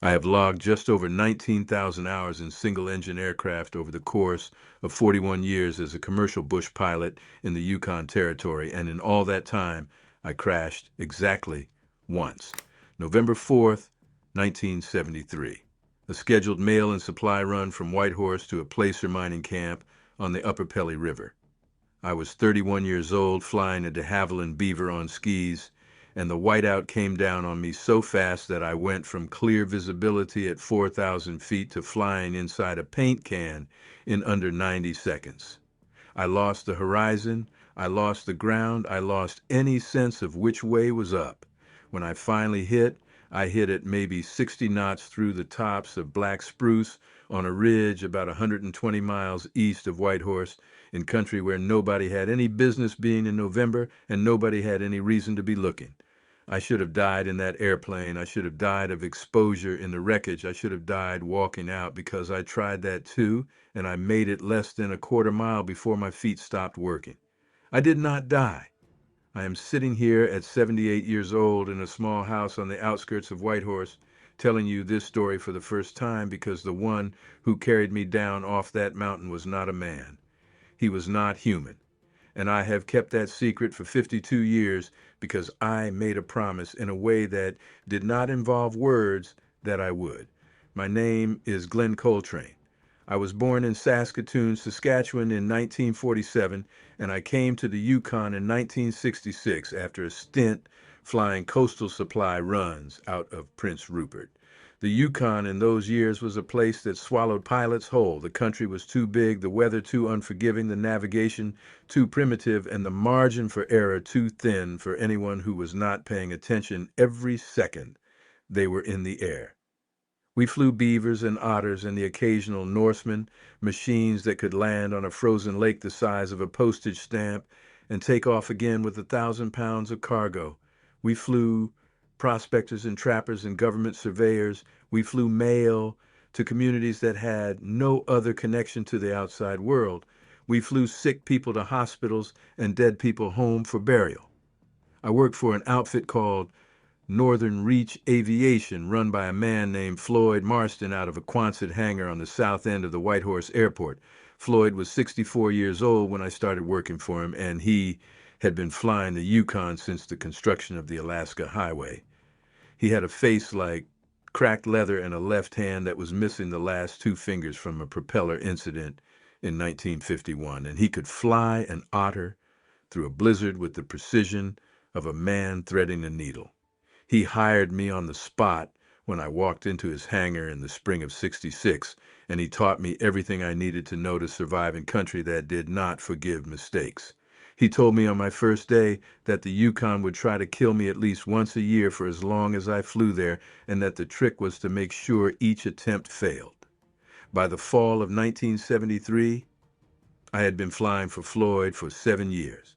I have logged just over 19,000 hours in single-engine aircraft over the course of 41 years as a commercial bush pilot in the Yukon Territory, and in all that time, I crashed exactly once. November 4th, 1973. A scheduled mail and supply run from Whitehorse to a placer mining camp on the Upper Pelly River. I was 31 years old, flying into Havilland Beaver on skis, and the whiteout came down on me so fast that I went from clear visibility at 4,000 feet to flying inside a paint can in under 90 seconds. I lost the horizon, I lost the ground, I lost any sense of which way was up. When I finally hit, I hit at maybe 60 knots through the tops of black spruce on a ridge about 120 miles east of Whitehorse, in country where nobody had any business being in November and nobody had any reason to be looking. I should have died in that airplane. I should have died of exposure in the wreckage. I should have died walking out, because I tried that too, and I made it less than a quarter mile before my feet stopped working. I did not die. I am sitting here at 78 years old in a small house on the outskirts of Whitehorse, telling you this story for the first time, because the one who carried me down off that mountain was not a man. He was not human. And I have kept that secret for 52 years because I made a promise in a way that did not involve words that I would. My name is Glenn Coltrane. I was born in Saskatoon, Saskatchewan in 1947, and I came to the Yukon in 1966 after a stint flying coastal supply runs out of Prince Rupert. The Yukon in those years was a place that swallowed pilots whole. The country was too big, the weather too unforgiving, the navigation too primitive, and the margin for error too thin for anyone who was not paying attention every second they were in the air. We flew beavers and otters and the occasional Norseman, machines that could land on a frozen lake the size of a postage stamp and take off again with 1,000 pounds of cargo. We flew prospectors and trappers and government surveyors. We flew mail to communities that had no other connection to the outside world. We flew sick people to hospitals and dead people home for burial. I worked for an outfit called Northern Reach Aviation, run by a man named Floyd Marston out of a Quonset hangar on the south end of the Whitehorse Airport. Floyd was 64 years old when I started working for him, and he had been flying the Yukon since the construction of the Alaska Highway. He had a face like cracked leather and a left hand that was missing the last two fingers from a propeller incident in 1951, and he could fly an otter through a blizzard with the precision of a man threading a needle. He hired me on the spot when I walked into his hangar in the spring of '66, and he taught me everything I needed to know to survive in country that did not forgive mistakes. He told me on my first day that the Yukon would try to kill me at least once a year for as long as I flew there, and that the trick was to make sure each attempt failed. By the fall of 1973, I had been flying for Floyd for 7 years.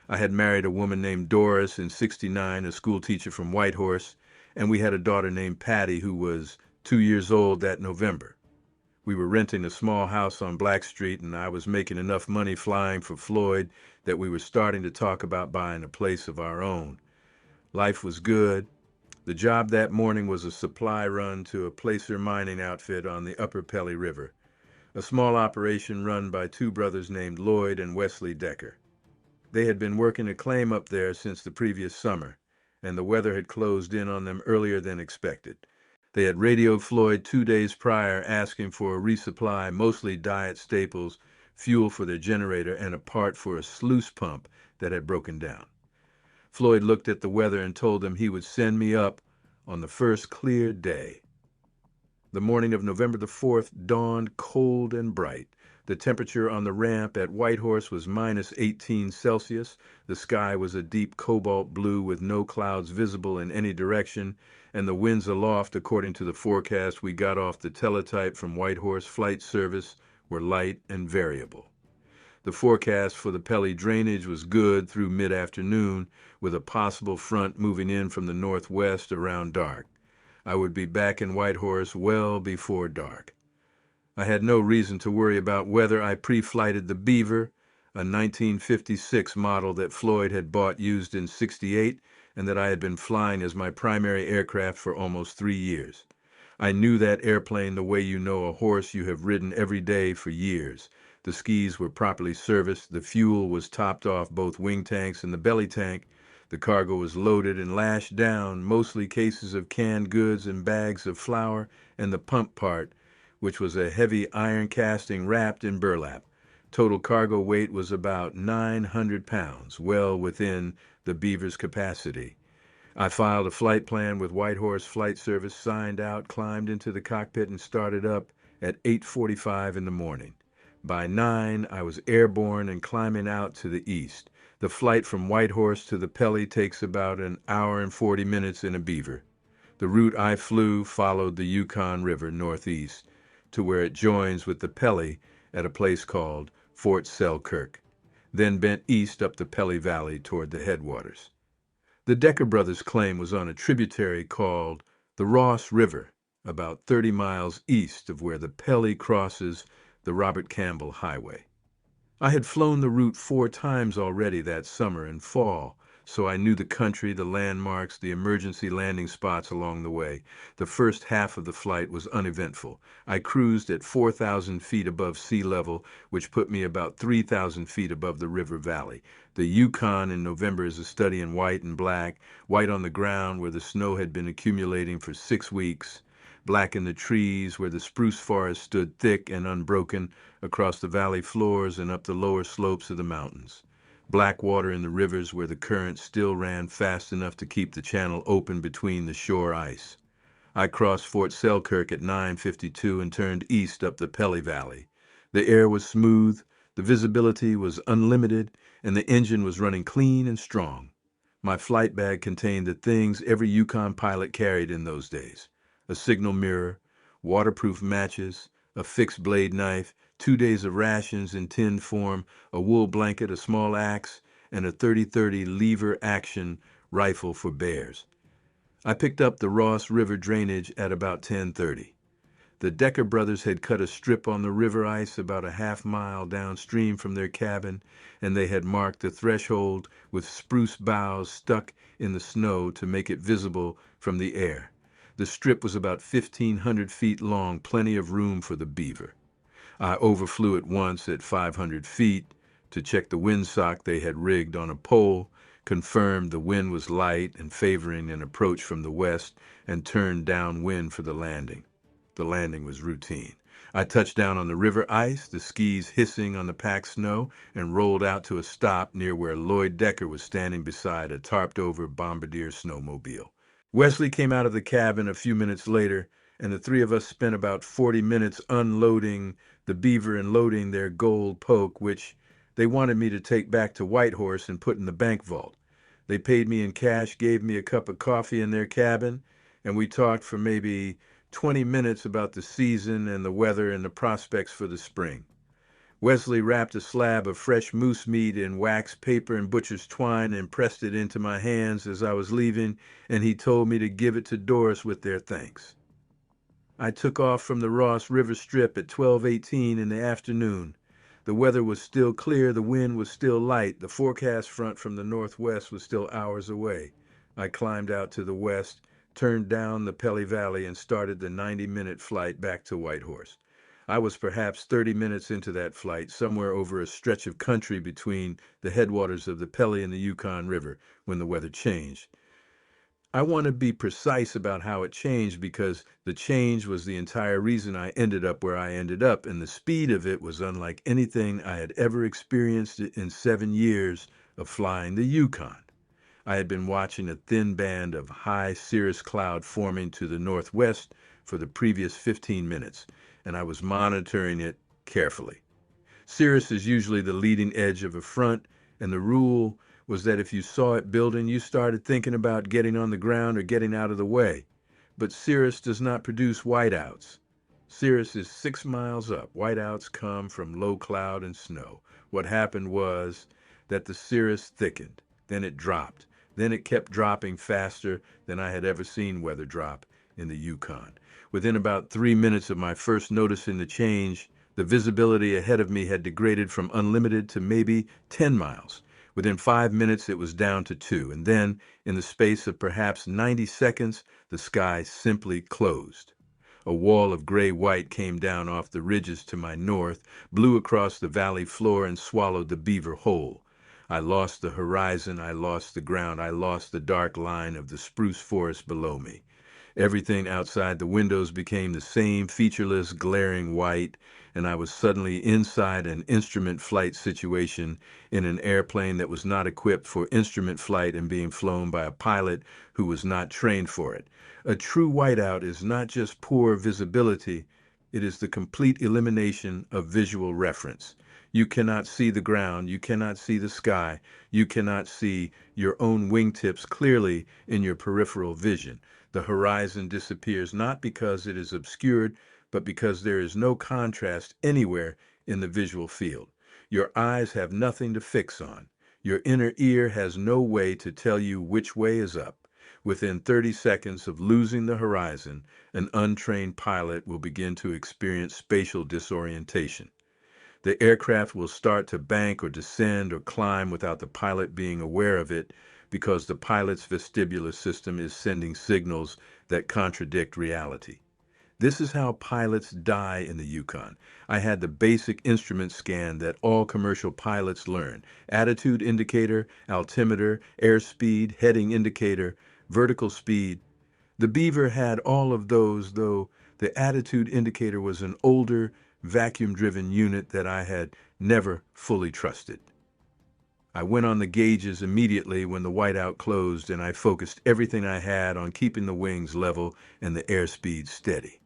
I had married a woman named Doris in '69, a schoolteacher from Whitehorse, and we had a daughter named Patty who was 2 years old that November. We were renting a small house on Black Street, and I was making enough money flying for Floyd that we were starting to talk about buying a place of our own. Life was good. The job that morning was a supply run to a placer mining outfit on the Upper Pelly River, a small operation run by two brothers named Lloyd and Wesley Decker. They had been working a claim up there since the previous summer, and the weather had closed in on them earlier than expected. They had radioed Floyd 2 days prior asking for a resupply, mostly diet staples, fuel for their generator, and a part for a sluice pump that had broken down. Floyd looked at the weather and told them he would send me up on the first clear day. The morning of November the 4th dawned cold and bright. The temperature on the ramp at Whitehorse was minus 18 Celsius. The sky was a deep cobalt blue with no clouds visible in any direction, and the winds aloft, according to the forecast we got off the teletype from Whitehorse Flight Service, were light and variable. The forecast for the Pelly drainage was good through mid-afternoon, with a possible front moving in from the northwest around dark. I would be back in Whitehorse well before dark. I had no reason to worry about weather. I pre-flighted the Beaver, a 1956 model that Floyd had bought used in '68 and that I had been flying as my primary aircraft for almost 3 years. I knew that airplane the way you know a horse you have ridden every day for years. The skis were properly serviced, the fuel was topped off both wing tanks and the belly tank, the cargo was loaded and lashed down, mostly cases of canned goods and bags of flour, and the pump part, which was a heavy iron casting wrapped in burlap. Total cargo weight was about 900 pounds, well within the Beaver's capacity. I filed a flight plan with Whitehorse Flight Service, signed out, climbed into the cockpit, and started up at 8:45 in the morning. By 9, I was airborne and climbing out to the east. The flight from Whitehorse to the Pelly takes about an hour and 40 minutes in a Beaver. The route I flew followed the Yukon River northeast to where it joins with the Pelly at a place called Fort Selkirk, then bent east up the Pelly Valley toward the headwaters. The Decker brothers' claim was on a tributary called the Ross River, about 30 miles east of where the Pelly crosses the Robert Campbell Highway. I had flown the route 4 times already that summer and fall, so I knew the country, the landmarks, the emergency landing spots along the way. The first half of the flight was uneventful. I cruised at 4,000 feet above sea level, which put me about 3,000 feet above the river valley. The Yukon in November is a study in white and black, white on the ground where the snow had been accumulating for 6 weeks, black in the trees where the spruce forest stood thick and unbroken across the valley floors and up the lower slopes of the mountains. Black water in the rivers where the current still ran fast enough to keep the channel open between the shore ice. I crossed Fort Selkirk at 9:52 and turned east up the Pelly Valley. The air was smooth, the visibility was unlimited, and the engine was running clean and strong. My flight bag contained the things every Yukon pilot carried in those days: a signal mirror, waterproof matches, a fixed blade knife, 2 days of rations in tin form, a wool blanket, a small axe, and a 30-30 lever action rifle for bears. I picked up the Ross River drainage at about 10:30. The Decker brothers had cut a strip on the river ice about a half-mile downstream from their cabin, and they had marked the threshold with spruce boughs stuck in the snow to make it visible from the air. The strip was about 1,500 feet long, plenty of room for the Beaver. I overflew it once at 500 feet to check the windsock they had rigged on a pole, confirmed the wind was light and favoring an approach from the west, and turned downwind for the landing. The landing was routine. I touched down on the river ice, the skis hissing on the packed snow, and rolled out to a stop near where Lloyd Decker was standing beside a tarped-over Bombardier snowmobile. Wesley came out of the cabin a few minutes later, and the three of us spent about 40 minutes unloading the Beaver and loading their gold poke, which they wanted me to take back to Whitehorse and put in the bank vault. They paid me in cash, gave me a cup of coffee in their cabin, and we talked for maybe 20 minutes about the season and the weather and the prospects for the spring. Wesley wrapped a slab of fresh moose meat in wax paper and butcher's twine and pressed it into my hands as I was leaving, and he told me to give it to Doris with their thanks. I took off from the Ross River Strip at 12:18 in the afternoon. The weather was still clear, the wind was still light, the forecast front from the northwest was still hours away. I climbed out to the west, turned down the Pelly Valley, and started the 90-minute flight back to Whitehorse. I was perhaps 30 minutes into that flight, somewhere over a stretch of country between the headwaters of the Pelly and the Yukon River, when the weather changed. I want to be precise about how it changed because the change was the entire reason I ended up where I ended up, and the speed of it was unlike anything I had ever experienced in 7 years of flying the Yukon. I had been watching a thin band of high cirrus cloud forming to the northwest for the previous 15 minutes, and I was monitoring it carefully. Cirrus is usually the leading edge of a front, and the rule was that if you saw it building, you started thinking about getting on the ground or getting out of the way. But cirrus does not produce whiteouts. Cirrus is 6 miles up. Whiteouts come from low cloud and snow. What happened was that the cirrus thickened, then it dropped. Then it kept dropping faster than I had ever seen weather drop in the Yukon. Within about 3 minutes of my first noticing the change, the visibility ahead of me had degraded from unlimited to maybe 10 miles. Within 5 minutes, it was down to 2, and then, in the space of perhaps 90 seconds, the sky simply closed. A wall of gray-white came down off the ridges to my north, blew across the valley floor, and swallowed the beaver whole. I lost the horizon, I lost the ground, I lost the dark line of the spruce forest below me. Everything outside the windows became the same featureless, glaring white, and I was suddenly inside an instrument flight situation in an airplane that was not equipped for instrument flight and being flown by a pilot who was not trained for it. A true whiteout is not just poor visibility, it is the complete elimination of visual reference. You cannot see the ground, you cannot see the sky, you cannot see your own wingtips clearly in your peripheral vision. The horizon disappears not because it is obscured, but because there is no contrast anywhere in the visual field. Your eyes have nothing to fix on. Your inner ear has no way to tell you which way is up. Within 30 seconds of losing the horizon, an untrained pilot will begin to experience spatial disorientation. The aircraft will start to bank or descend or climb without the pilot being aware of it because the pilot's vestibular system is sending signals that contradict reality. This is how pilots die in the Yukon. I had the basic instrument scan that all commercial pilots learn: attitude indicator, altimeter, airspeed, heading indicator, vertical speed. The Beaver had all of those, though the attitude indicator was an older, vacuum-driven unit that I had never fully trusted. I went on the gauges immediately when the whiteout closed, and I focused everything I had on keeping the wings level and the airspeed steady.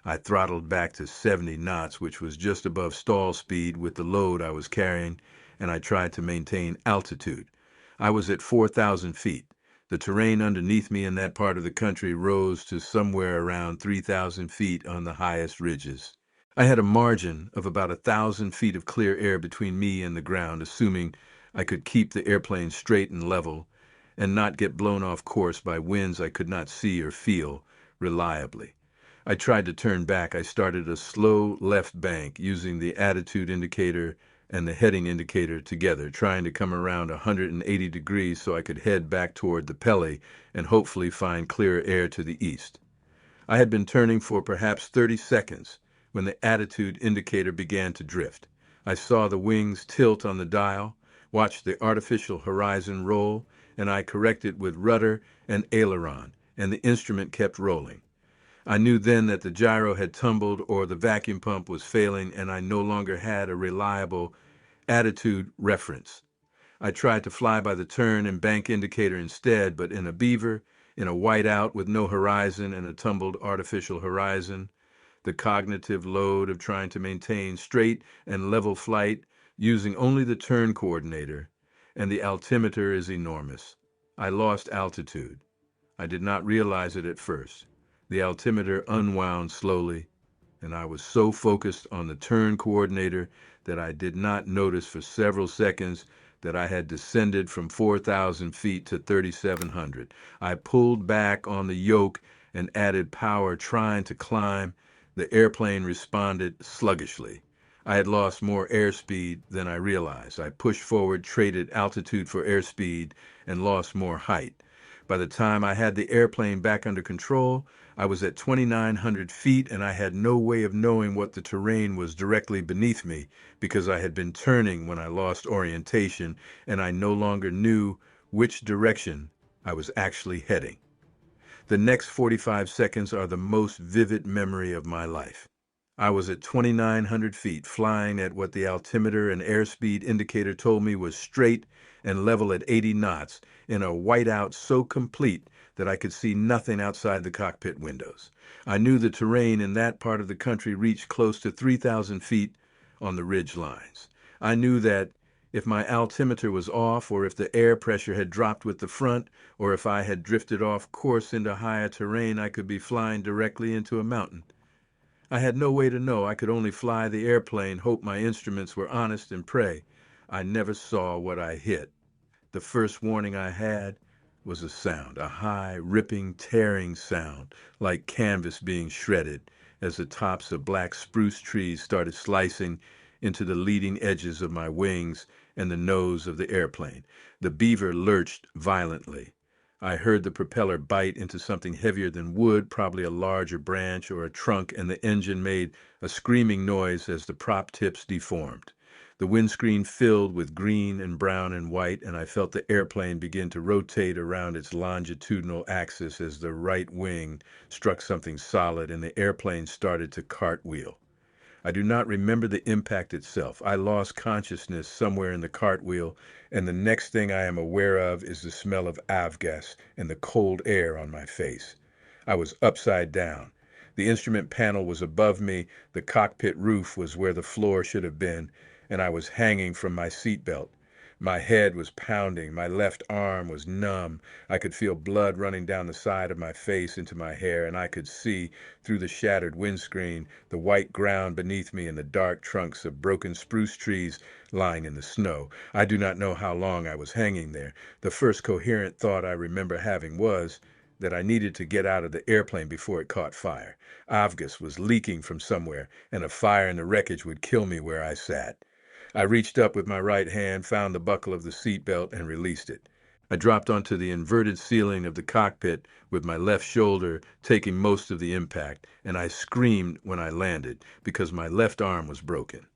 I throttled back to 70 knots, which was just above stall speed with the load I was carrying, and I tried to maintain altitude. I was at 4,000 feet. The terrain underneath me in that part of the country rose to somewhere around 3,000 feet on the highest ridges. I had a margin of about 1,000 feet of clear air between me and the ground, assuming I could keep the airplane straight and level and not get blown off course by winds I could not see or feel reliably. I tried to turn back. I started a slow left bank using the attitude indicator and the heading indicator together, trying to come around 180 degrees so I could head back toward the Pelly and hopefully find clearer air to the east. I had been turning for perhaps 30 seconds when the attitude indicator began to drift. I saw the wings tilt on the dial, watched the artificial horizon roll, and I corrected with rudder and aileron, and the instrument kept rolling. I knew then that the gyro had tumbled or the vacuum pump was failing, and I no longer had a reliable attitude reference. I tried to fly by the turn and bank indicator instead, but in a Beaver, in a whiteout with no horizon and a tumbled artificial horizon, the cognitive load of trying to maintain straight and level flight using only the turn coordinator, and the altimeter is enormous. I lost altitude. I did not realize it at first. The altimeter unwound slowly, and I was so focused on the turn coordinator that I did not notice for several seconds that I had descended from 4,000 feet to 3,700. I pulled back on the yoke and added power trying to climb. The airplane responded sluggishly. I had lost more airspeed than I realized. I pushed forward, traded altitude for airspeed, and lost more height. By the time I had the airplane back under control, I was at 2,900 feet, and I had no way of knowing what the terrain was directly beneath me because I had been turning when I lost orientation, and I no longer knew which direction I was actually heading. The next 45 seconds are the most vivid memory of my life. I was at 2,900 feet, flying at what the altimeter and airspeed indicator told me was straight and level at 80 knots, in a whiteout so complete that I could see nothing outside the cockpit windows. I knew the terrain in that part of the country reached close to 3,000 feet on the ridge lines. I knew that if my altimeter was off, or if the air pressure had dropped with the front, or if I had drifted off course into higher terrain, I could be flying directly into a mountain. I had no way to know. I could only fly the airplane, hope my instruments were honest, and pray. I never saw what I hit. The first warning I had was a sound, a high, ripping, tearing sound, like canvas being shredded, as the tops of black spruce trees started slicing into the leading edges of my wings and the nose of the airplane. The Beaver lurched violently. I heard the propeller bite into something heavier than wood, probably a larger branch or a trunk, and the engine made a screaming noise as the prop tips deformed. The windscreen filled with green and brown and white, and I felt the airplane begin to rotate around its longitudinal axis as the right wing struck something solid and the airplane started to cartwheel. I do not remember the impact itself. I lost consciousness somewhere in the cartwheel, and the next thing I am aware of is the smell of avgas and the cold air on my face. I was upside down. The instrument panel was above me, the cockpit roof was where the floor should have been, and I was hanging from my seatbelt. My head was pounding, my left arm was numb. I could feel blood running down the side of my face into my hair, and I could see, through the shattered windscreen, the white ground beneath me and the dark trunks of broken spruce trees lying in the snow. I do not know how long I was hanging there. The first coherent thought I remember having was that I needed to get out of the airplane before it caught fire. Avgas was leaking from somewhere, and a fire in the wreckage would kill me where I sat. I reached up with my right hand, found the buckle of the seatbelt, and released it. I dropped onto the inverted ceiling of the cockpit with my left shoulder taking most of the impact, and I screamed when I landed because my left arm was broken.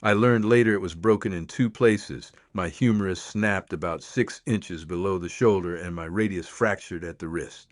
I learned later it was broken in two places. My humerus snapped about 6 inches below the shoulder, and my radius fractured at the wrist.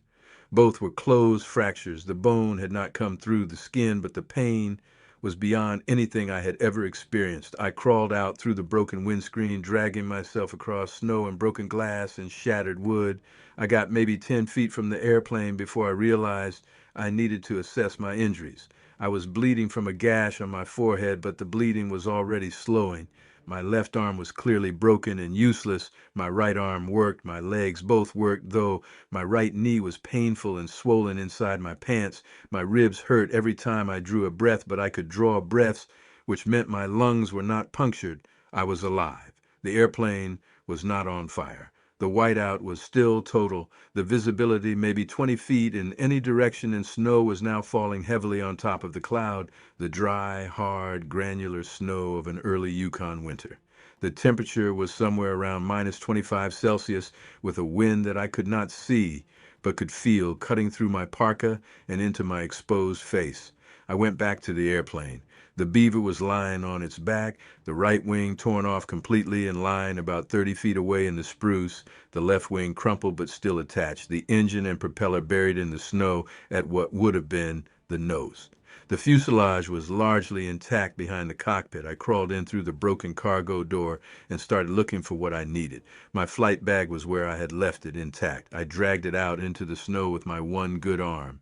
Both were closed fractures. The bone had not come through the skin, but the pain was beyond anything I had ever experienced. I crawled out through the broken windscreen, dragging myself across snow and broken glass and shattered wood. I got maybe 10 feet from the airplane before I realized I needed to assess my injuries. I was bleeding from a gash on my forehead, but the bleeding was already slowing. My left arm was clearly broken and useless. My right arm worked. My legs both worked, though my right knee was painful and swollen inside my pants. My ribs hurt every time I drew a breath, but I could draw breaths, which meant my lungs were not punctured. I was alive. The airplane was not on fire. The whiteout was still total. The visibility maybe 20 feet in any direction, and snow was now falling heavily on top of the cloud, the dry, hard, granular snow of an early Yukon winter. The temperature was somewhere around minus 25 Celsius, with a wind that I could not see but could feel cutting through my parka and into my exposed face. I went back to the airplane. The Beaver was lying on its back, the right wing torn off completely and lying about 30 feet away in the spruce, the left wing crumpled but still attached, the engine and propeller buried in the snow at what would have been the nose. The fuselage was largely intact behind the cockpit. I crawled in through the broken cargo door and started looking for what I needed. My flight bag was where I had left it intact. I dragged it out into the snow with my one good arm.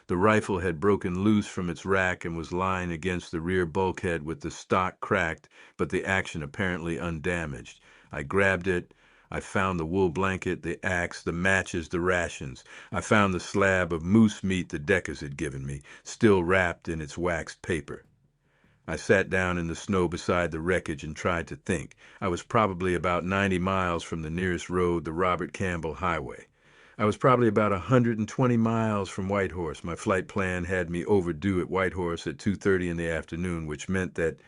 The rifle had broken loose from its rack and was lying against the rear bulkhead with the stock cracked, but the action apparently undamaged. I grabbed it. I found the wool blanket, the axe, the matches, the rations. I found the slab of moose meat the Deckers had given me, still wrapped in its waxed paper. I sat down in the snow beside the wreckage and tried to think. I was probably about 90 miles from the nearest road, the Robert Campbell Highway. I was probably about 120 miles from Whitehorse. My flight plan had me overdue at Whitehorse at 2:30 in the afternoon, which meant that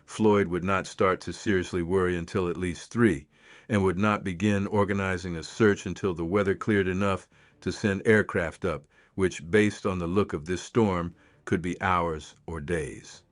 Floyd would not start to seriously worry until at least 3, and would not begin organizing a search until the weather cleared enough to send aircraft up, which, based on the look of this storm, could be hours or days.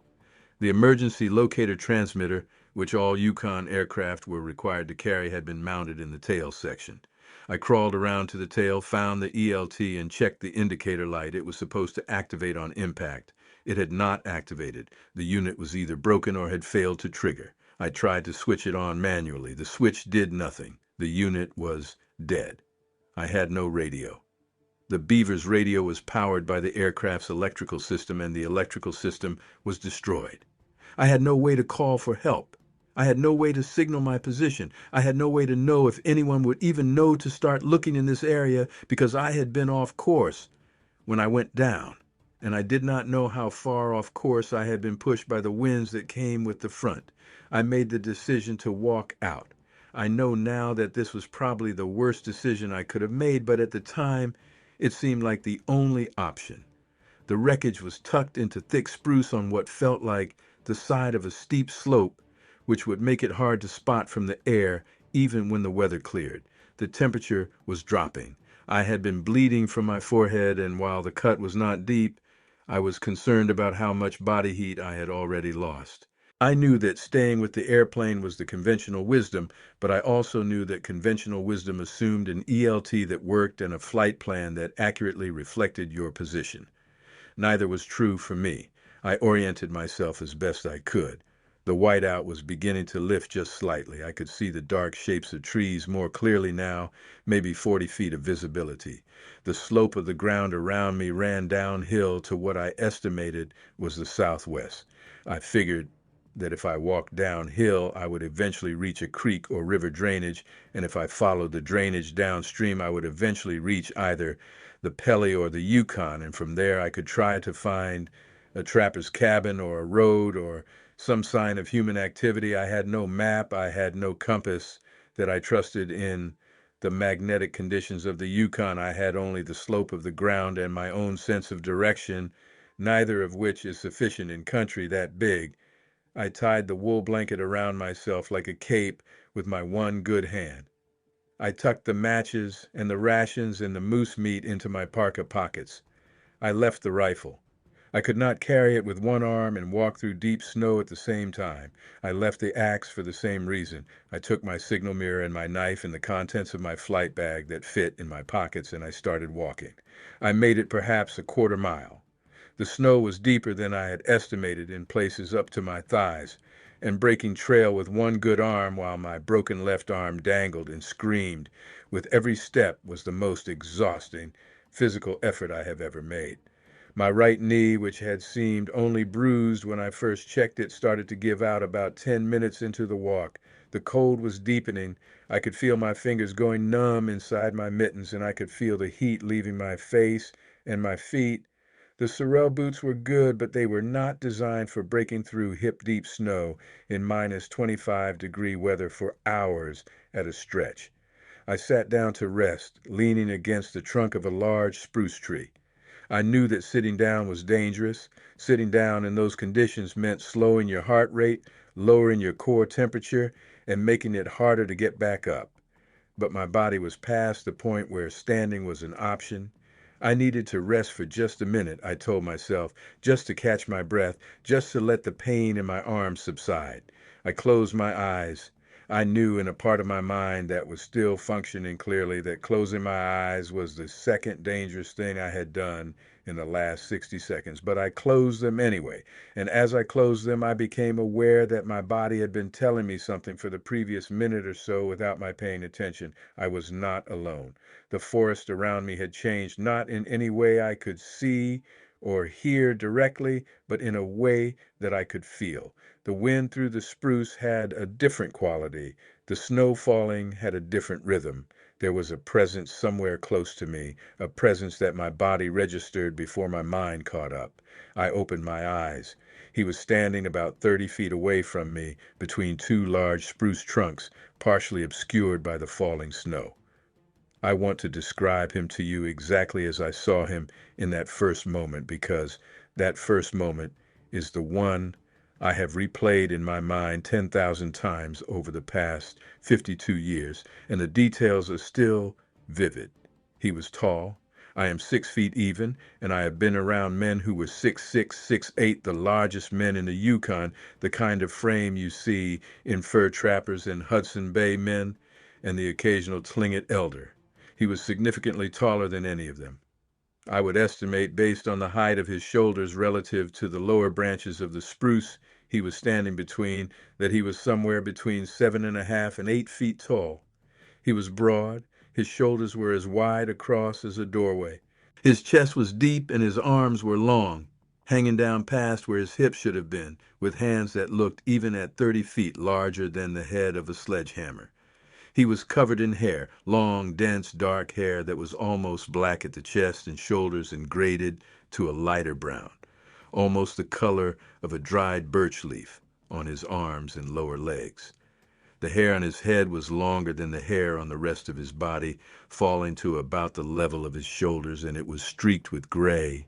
The emergency locator transmitter, which all Yukon aircraft were required to carry, had been mounted in the tail section. I crawled around to the tail, found the ELT, and checked the indicator light. It was supposed to activate on impact. It had not activated. The unit was either broken or had failed to trigger. I tried to switch it on manually. The switch did nothing. The unit was dead. I had no radio. The Beaver's radio was powered by the aircraft's electrical system, and the electrical system was destroyed. I had no way to call for help. I had no way to signal my position. I had no way to know if anyone would even know to start looking in this area because I had been off course when I went down, and I did not know how far off course I had been pushed by the winds that came with the front. I made the decision to walk out. I know now that this was probably the worst decision I could have made, but at the time, it seemed like the only option. The wreckage was tucked into thick spruce on what felt like the side of a steep slope, which would make it hard to spot from the air even when the weather cleared. The temperature was dropping. I had been bleeding from my forehead, and while the cut was not deep, I was concerned about how much body heat I had already lost. I knew that staying with the airplane was the conventional wisdom, but I also knew that conventional wisdom assumed an ELT that worked and a flight plan that accurately reflected your position. Neither was true for me. I oriented myself as best I could. The whiteout was beginning to lift just slightly. I could see the dark shapes of trees more clearly now, maybe 40 feet of visibility. The slope of the ground around me ran downhill to what I estimated was the southwest. I figured that if I walked downhill, I would eventually reach a creek or river drainage, and if I followed the drainage downstream, I would eventually reach either the Pelly or the Yukon, and from there I could try to find a trapper's cabin or a road or some sign of human activity. I had no map, I had no compass that I trusted in the magnetic conditions of the Yukon. I had only the slope of the ground and my own sense of direction, neither of which is sufficient in country that big. I tied the wool blanket around myself like a cape with my one good hand. I tucked the matches and the rations and the moose meat into my parka pockets. I left the rifle. I could not carry it with one arm and walk through deep snow at the same time. I left the axe for the same reason. I took my signal mirror and my knife and the contents of my flight bag that fit in my pockets, and I started walking. I made it perhaps a quarter mile. The snow was deeper than I had estimated, in places up to my thighs, and breaking trail with one good arm while my broken left arm dangled and screamed with every step was the most exhausting physical effort I have ever made. My right knee, which had seemed only bruised when I first checked it, started to give out about 10 minutes into the walk. The cold was deepening. I could feel my fingers going numb inside my mittens, and I could feel the heat leaving my face and my feet. The Sorel boots were good, but they were not designed for breaking through hip-deep snow in minus 25-degree weather for hours at a stretch. I sat down to rest, leaning against the trunk of a large spruce tree. I knew that sitting down was dangerous. Sitting down in those conditions meant slowing your heart rate, lowering your core temperature, and making it harder to get back up. But my body was past the point where standing was an option. I needed to rest for just a minute, I told myself, just to catch my breath, just to let the pain in my arms subside. I closed my eyes. I knew in a part of my mind that was still functioning clearly that closing my eyes was the second dangerous thing I had done in the last 60 seconds, but I closed them anyway. And as I closed them, I became aware that my body had been telling me something for the previous minute or so without my paying attention. I was not alone. The forest around me had changed, not in any way I could see or hear directly, but in a way that I could feel. The wind through the spruce had a different quality. The snow falling had a different rhythm. There was a presence somewhere close to me, a presence that my body registered before my mind caught up. I opened my eyes. He was standing about 30 feet away from me, between two large spruce trunks, partially obscured by the falling snow. I want to describe him to you exactly as I saw him in that first moment, because that first moment is the one I have replayed in my mind 10,000 times over the past 52 years, and the details are still vivid. He was tall. I am 6 feet even, and I have been around men who were 6'6", 6'8", the largest men in the Yukon, the kind of frame you see in fur trappers and Hudson Bay men, and the occasional Tlingit elder. He was significantly taller than any of them. I would estimate, based on the height of his shoulders relative to the lower branches of the spruce he was standing between, that he was somewhere between 7.5 and 8 feet tall. He was broad. His shoulders were as wide across as a doorway. His chest was deep and his arms were long, hanging down past where his hips should have been, with hands that looked, even at 30 feet, larger than the head of a sledgehammer. He was covered in hair, long, dense, dark hair that was almost black at the chest and shoulders and graded to a lighter brown, almost the color of a dried birch leaf, on his arms and lower legs. The hair on his head was longer than the hair on the rest of his body, falling to about the level of his shoulders, and it was streaked with gray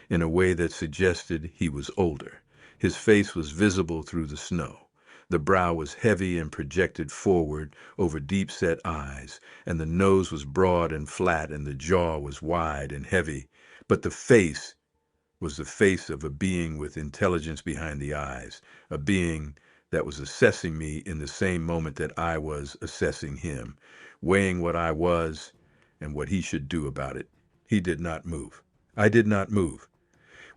in a way that suggested he was older. His face was visible through the snow. The brow was heavy and projected forward over deep-set eyes, and the nose was broad and flat, and the jaw was wide and heavy. But the face was the face of a being with intelligence behind the eyes, a being that was assessing me in the same moment that I was assessing him, weighing what I was and what he should do about it. He did not move. I did not move.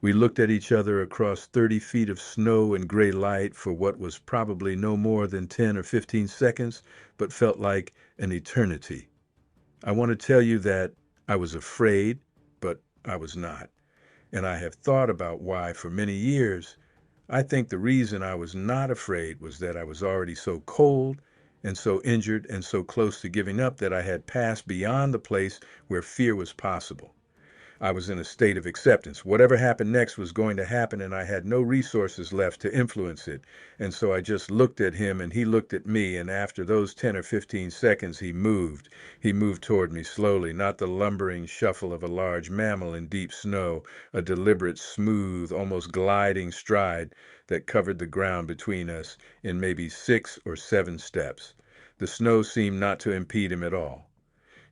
We looked at each other across 30 feet of snow and gray light for what was probably no more than 10 or 15 seconds, but felt like an eternity. I want to tell you that I was afraid, but I was not. And I have thought about why for many years. I think the reason I was not afraid was that I was already so cold and so injured and so close to giving up that I had passed beyond the place where fear was possible. I was in a state of acceptance. Whatever happened next was going to happen, and I had no resources left to influence it. And so I just looked at him, and he looked at me, and after those 10 or 15 seconds, he moved. He moved toward me slowly, not the lumbering shuffle of a large mammal in deep snow, a deliberate, smooth, almost gliding stride that covered the ground between us in maybe 6 or 7 steps. The snow seemed not to impede him at all.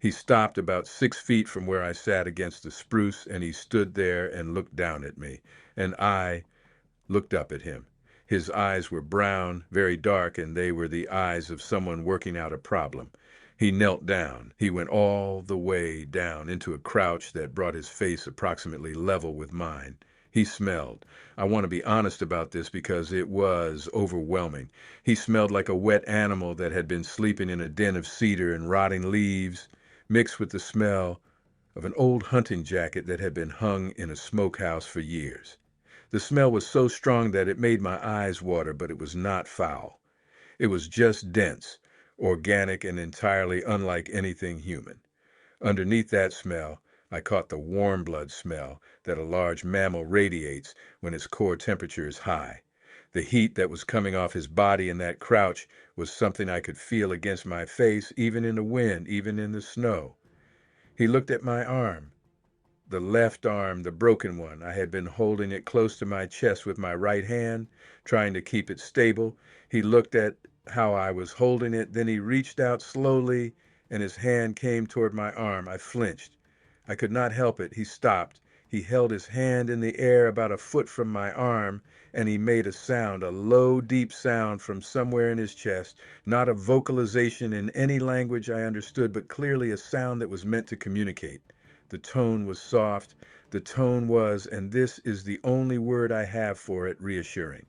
He stopped about 6 feet from where I sat against the spruce, and he stood there and looked down at me, and I looked up at him. His eyes were brown, very dark, and they were the eyes of someone working out a problem. He knelt down. He went all the way down into a crouch that brought his face approximately level with mine. He smelled. I want to be honest about this because it was overwhelming. He smelled like a wet animal that had been sleeping in a den of cedar and rotting leaves, mixed with the smell of an old hunting jacket that had been hung in a smokehouse for years. The smell was so strong that it made my eyes water, but it was not foul. It was just dense, organic, and entirely unlike anything human. Underneath that smell, I caught the warm blood smell that a large mammal radiates when its core temperature is high. The heat that was coming off his body in that crouch was something I could feel against my face, even in the wind, even in the snow. He looked at my arm, the left arm, the broken one. I had been holding it close to my chest with my right hand, trying to keep it stable. He looked at how I was holding it, then he reached out slowly, and his hand came toward my arm. I flinched. I could not help it. He stopped. He held his hand in the air about a foot from my arm, and he made a sound, a low, deep sound from somewhere in his chest, not a vocalization in any language I understood, but clearly a sound that was meant to communicate. The tone was soft. The tone was, and this is the only word I have for it, reassuring.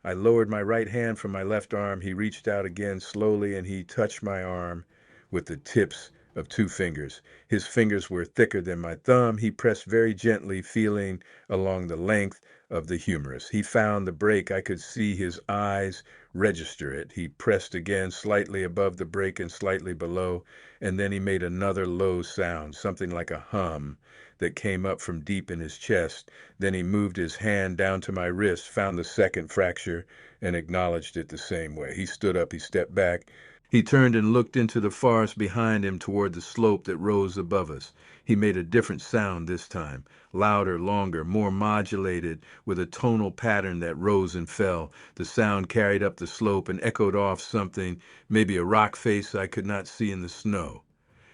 I lowered my right hand from my left arm. He reached out again slowly, and he touched my arm with the tips of 2 fingers. His fingers were thicker than my thumb. He pressed very gently, feeling along the length of the humerus. He found the break. I could see his eyes register it. He pressed again, slightly above the break and slightly below, and then he made another low sound, something like a hum that came up from deep in his chest. Then he moved his hand down to my wrist, found the second fracture, and acknowledged it the same way. He stood up, he stepped back. He turned and looked into the forest behind him toward the slope that rose above us. He made a different sound this time, louder, longer, more modulated, with a tonal pattern that rose and fell. The sound carried up the slope and echoed off something, maybe a rock face I could not see in the snow.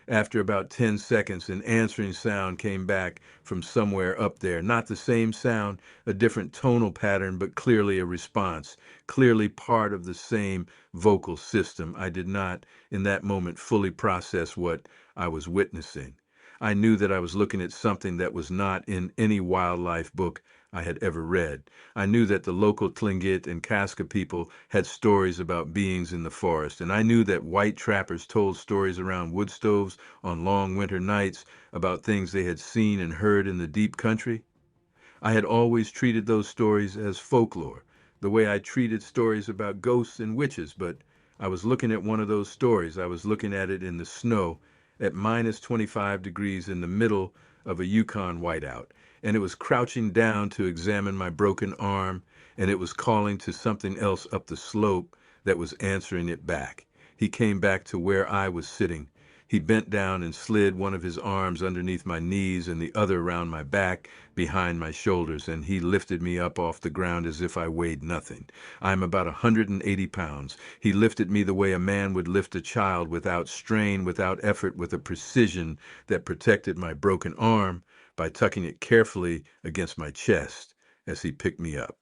After about 10 seconds, an answering sound came back from somewhere up there. Not the same sound, a different tonal pattern, but clearly a response, clearly part of the same vocal system. I did not, in that moment, fully process what I was witnessing. I knew that I was looking at something that was not in any wildlife book I had ever read. I knew that the local Tlingit and Casca people had stories about beings in the forest, and I knew that white trappers told stories around wood stoves on long winter nights about things they had seen and heard in the deep country. I had always treated those stories as folklore, the way I treated stories about ghosts and witches, but I was looking at one of those stories. I was looking at it in the snow at minus 25 degrees in the middle of a Yukon whiteout, and it was crouching down to examine my broken arm, and it was calling to something else up the slope that was answering it back. He came back to where I was sitting. He bent down and slid one of his arms underneath my knees and the other around my back behind my shoulders, and he lifted me up off the ground as if I weighed nothing. I'm about 180 pounds. He lifted me the way a man would lift a child, without strain, without effort, with a precision that protected my broken arm by tucking it carefully against my chest as he picked me up.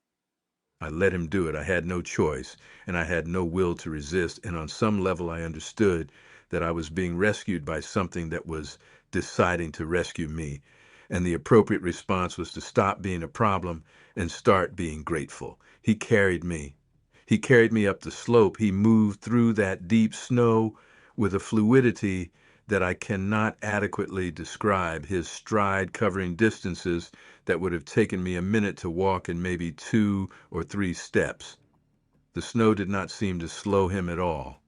I let him do it. I had no choice, and I had no will to resist, and on some level I understood that I was being rescued by something that was deciding to rescue me. And the appropriate response was to stop being a problem and start being grateful. He carried me. He carried me up the slope. He moved through that deep snow with a fluidity that I cannot adequately describe, his stride covering distances that would have taken me a minute to walk in maybe 2 or 3 steps. The snow did not seem to slow him at all.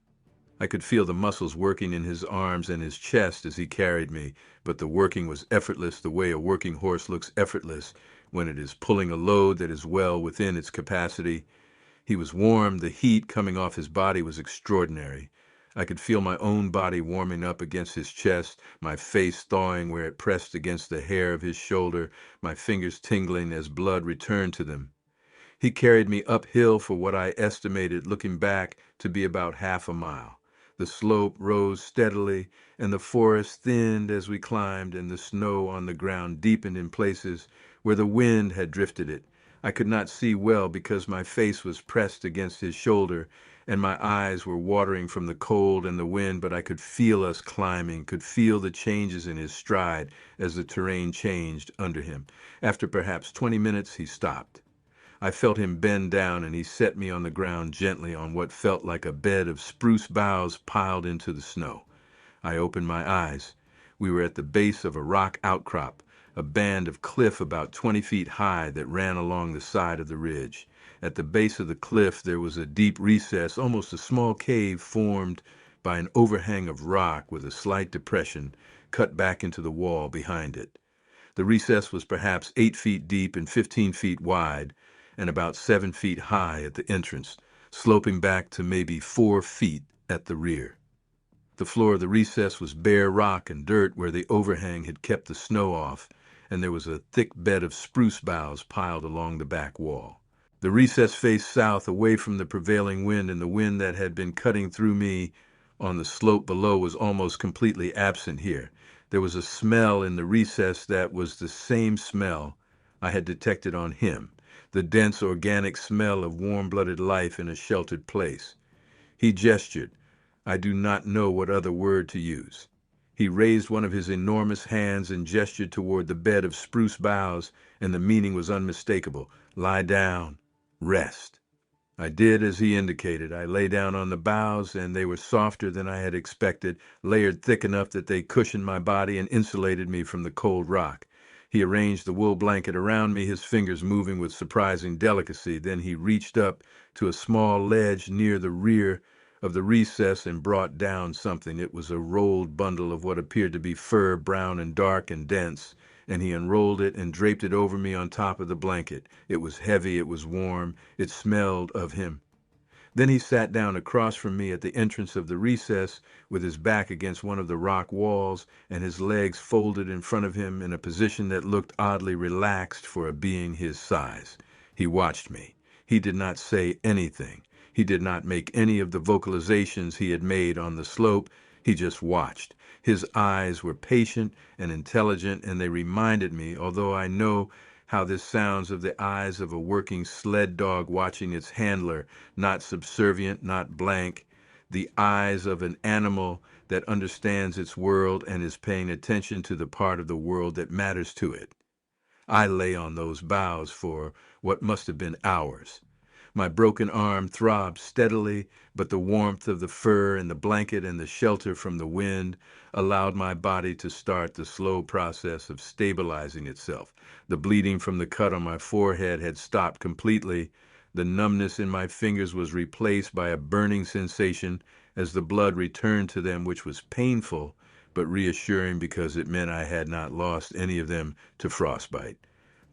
I could feel the muscles working in his arms and his chest as he carried me, but the working was effortless, the way a working horse looks effortless when it is pulling a load that is well within its capacity. He was warm. The heat coming off his body was extraordinary. I could feel my own body warming up against his chest, my face thawing where it pressed against the hair of his shoulder, my fingers tingling as blood returned to them. He carried me uphill for what I estimated, looking back, to be about half a mile. The slope rose steadily, and the forest thinned as we climbed, and the snow on the ground deepened in places where the wind had drifted it. I could not see well because my face was pressed against his shoulder, and my eyes were watering from the cold and the wind, but I could feel us climbing, could feel the changes in his stride as the terrain changed under him. After perhaps 20 minutes, he stopped. I felt him bend down, and he set me on the ground gently on what felt like a bed of spruce boughs piled into the snow. I opened my eyes. We were at the base of a rock outcrop, a band of cliff about 20 feet high that ran along the side of the ridge. At the base of the cliff there was a deep recess, almost a small cave formed by an overhang of rock with a slight depression cut back into the wall behind it. The recess was perhaps 8 feet deep and 15 feet wide, and about 7 feet high at the entrance, sloping back to maybe 4 feet at the rear. The floor of the recess was bare rock and dirt where the overhang had kept the snow off, and there was a thick bed of spruce boughs piled along the back wall. The recess faced south, away from the prevailing wind, and the wind that had been cutting through me on the slope below was almost completely absent here. There was a smell in the recess that was the same smell I had detected on him, the dense organic smell of warm-blooded life in a sheltered place. He gestured. I do not know what other word to use. He raised one of his enormous hands and gestured toward the bed of spruce boughs, and the meaning was unmistakable. Lie down. Rest. I did as he indicated. I lay down on the boughs, and they were softer than I had expected, layered thick enough that they cushioned my body and insulated me from the cold rock. He arranged the wool blanket around me, his fingers moving with surprising delicacy. Then he reached up to a small ledge near the rear of the recess and brought down something. It was a rolled bundle of what appeared to be fur, brown and dark and dense, and he unrolled it and draped it over me on top of the blanket. It was heavy, it was warm, it smelled of him. Then he sat down across from me at the entrance of the recess with his back against one of the rock walls and his legs folded in front of him in a position that looked oddly relaxed for a being his size. He watched me. He did not say anything. He did not make any of the vocalizations he had made on the slope. He just watched. His eyes were patient and intelligent, and they reminded me, although I know how this sounds, of the eyes of a working sled dog watching its handler, not subservient, not blank, the eyes of an animal that understands its world and is paying attention to the part of the world that matters to it. I lay on those boughs for what must have been hours. My broken arm throbbed steadily, but the warmth of the fur and the blanket and the shelter from the wind allowed my body to start the slow process of stabilizing itself. The bleeding from the cut on my forehead had stopped completely. The numbness in my fingers was replaced by a burning sensation as the blood returned to them, which was painful but reassuring because it meant I had not lost any of them to frostbite.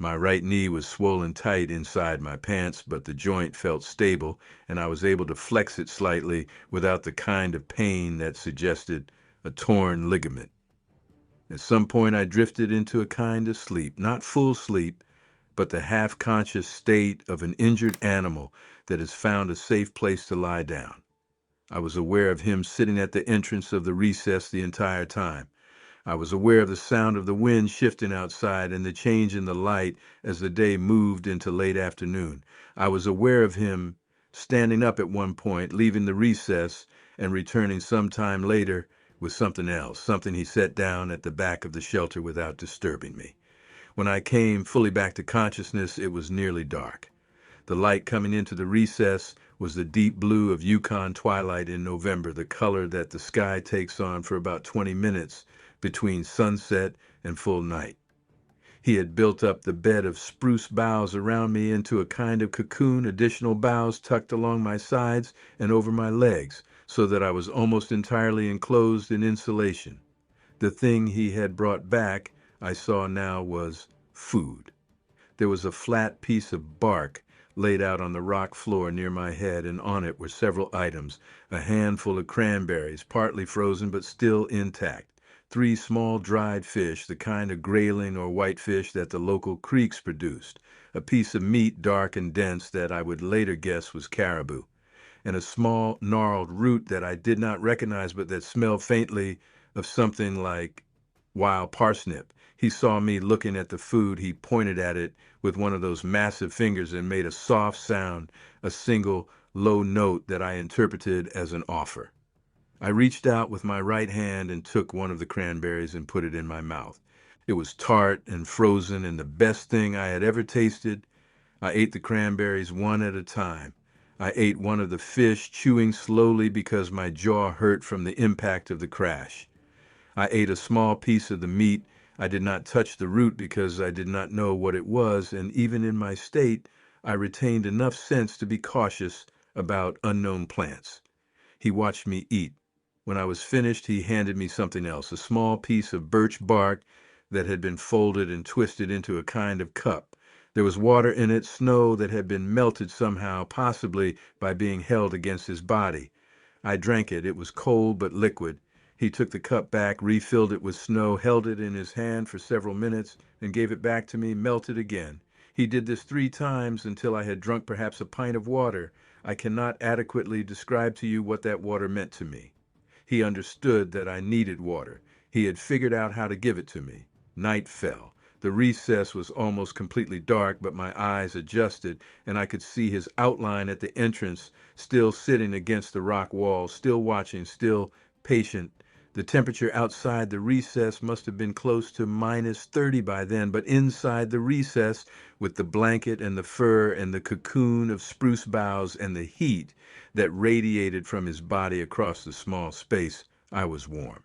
My right knee was swollen tight inside my pants, but the joint felt stable, and I was able to flex it slightly without the kind of pain that suggested a torn ligament. At some point, I drifted into a kind of sleep, not full sleep, but the half-conscious state of an injured animal that has found a safe place to lie down. I was aware of him sitting at the entrance of the recess the entire time. I was aware of the sound of the wind shifting outside and the change in the light as the day moved into late afternoon. I was aware of him standing up at one point, leaving the recess, and returning some time later with something else, something he set down at the back of the shelter without disturbing me. When I came fully back to consciousness, it was nearly dark. The light coming into the recess was the deep blue of Yukon twilight in November, the color that the sky takes on for about 20 minutes between sunset and full night. He had built up the bed of spruce boughs around me into a kind of cocoon, additional boughs tucked along my sides and over my legs, so that I was almost entirely enclosed in insulation. The thing he had brought back, I saw now, was food. There was a flat piece of bark laid out on the rock floor near my head, and on it were several items: a handful of cranberries, partly frozen but still intact, 3 small dried fish, the kind of grayling or whitefish that the local creeks produced, a piece of meat dark and dense that I would later guess was caribou, and a small gnarled root that I did not recognize but that smelled faintly of something like wild parsnip. He saw me looking at the food. He pointed at it with one of those massive fingers and made a soft sound, a single low note that I interpreted as an offer. I reached out with my right hand and took one of the cranberries and put it in my mouth. It was tart and frozen and the best thing I had ever tasted. I ate the cranberries one at a time. I ate one of the fish, chewing slowly because my jaw hurt from the impact of the crash. I ate a small piece of the meat. I did not touch the root because I did not know what it was, and even in my state, I retained enough sense to be cautious about unknown plants. He watched me eat. When I was finished, he handed me something else, a small piece of birch bark that had been folded and twisted into a kind of cup. There was water in it, snow that had been melted somehow, possibly by being held against his body. I drank it. It was cold but liquid. He took the cup back, refilled it with snow, held it in his hand for several minutes, and gave it back to me, melted again. He did this 3 times until I had drunk perhaps a pint of water. I cannot adequately describe to you what that water meant to me. He understood that I needed water. He had figured out how to give it to me. Night fell. The recess was almost completely dark, but my eyes adjusted, and I could see his outline at the entrance, still sitting against the rock wall, still watching, still patient. The temperature outside the recess must have been close to -30 by then, but inside the recess, with the blanket and the fur and the cocoon of spruce boughs and the heat that radiated from his body across the small space, I was warm.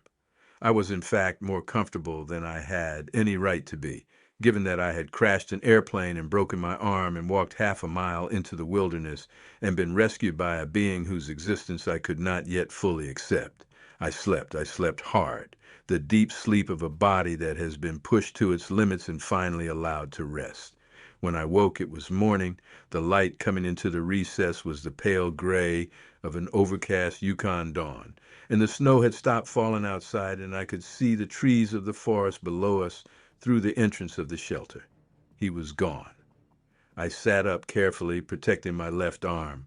I was, in fact, more comfortable than I had any right to be, given that I had crashed an airplane and broken my arm and walked half a mile into the wilderness and been rescued by a being whose existence I could not yet fully accept. I slept hard, the deep sleep of a body that has been pushed to its limits and finally allowed to rest. When I woke, it was morning. The light coming into the recess was the pale gray of an overcast Yukon dawn, and the snow had stopped falling outside, and I could see the trees of the forest below us through the entrance of the shelter. He was gone. I sat up carefully, protecting my left arm.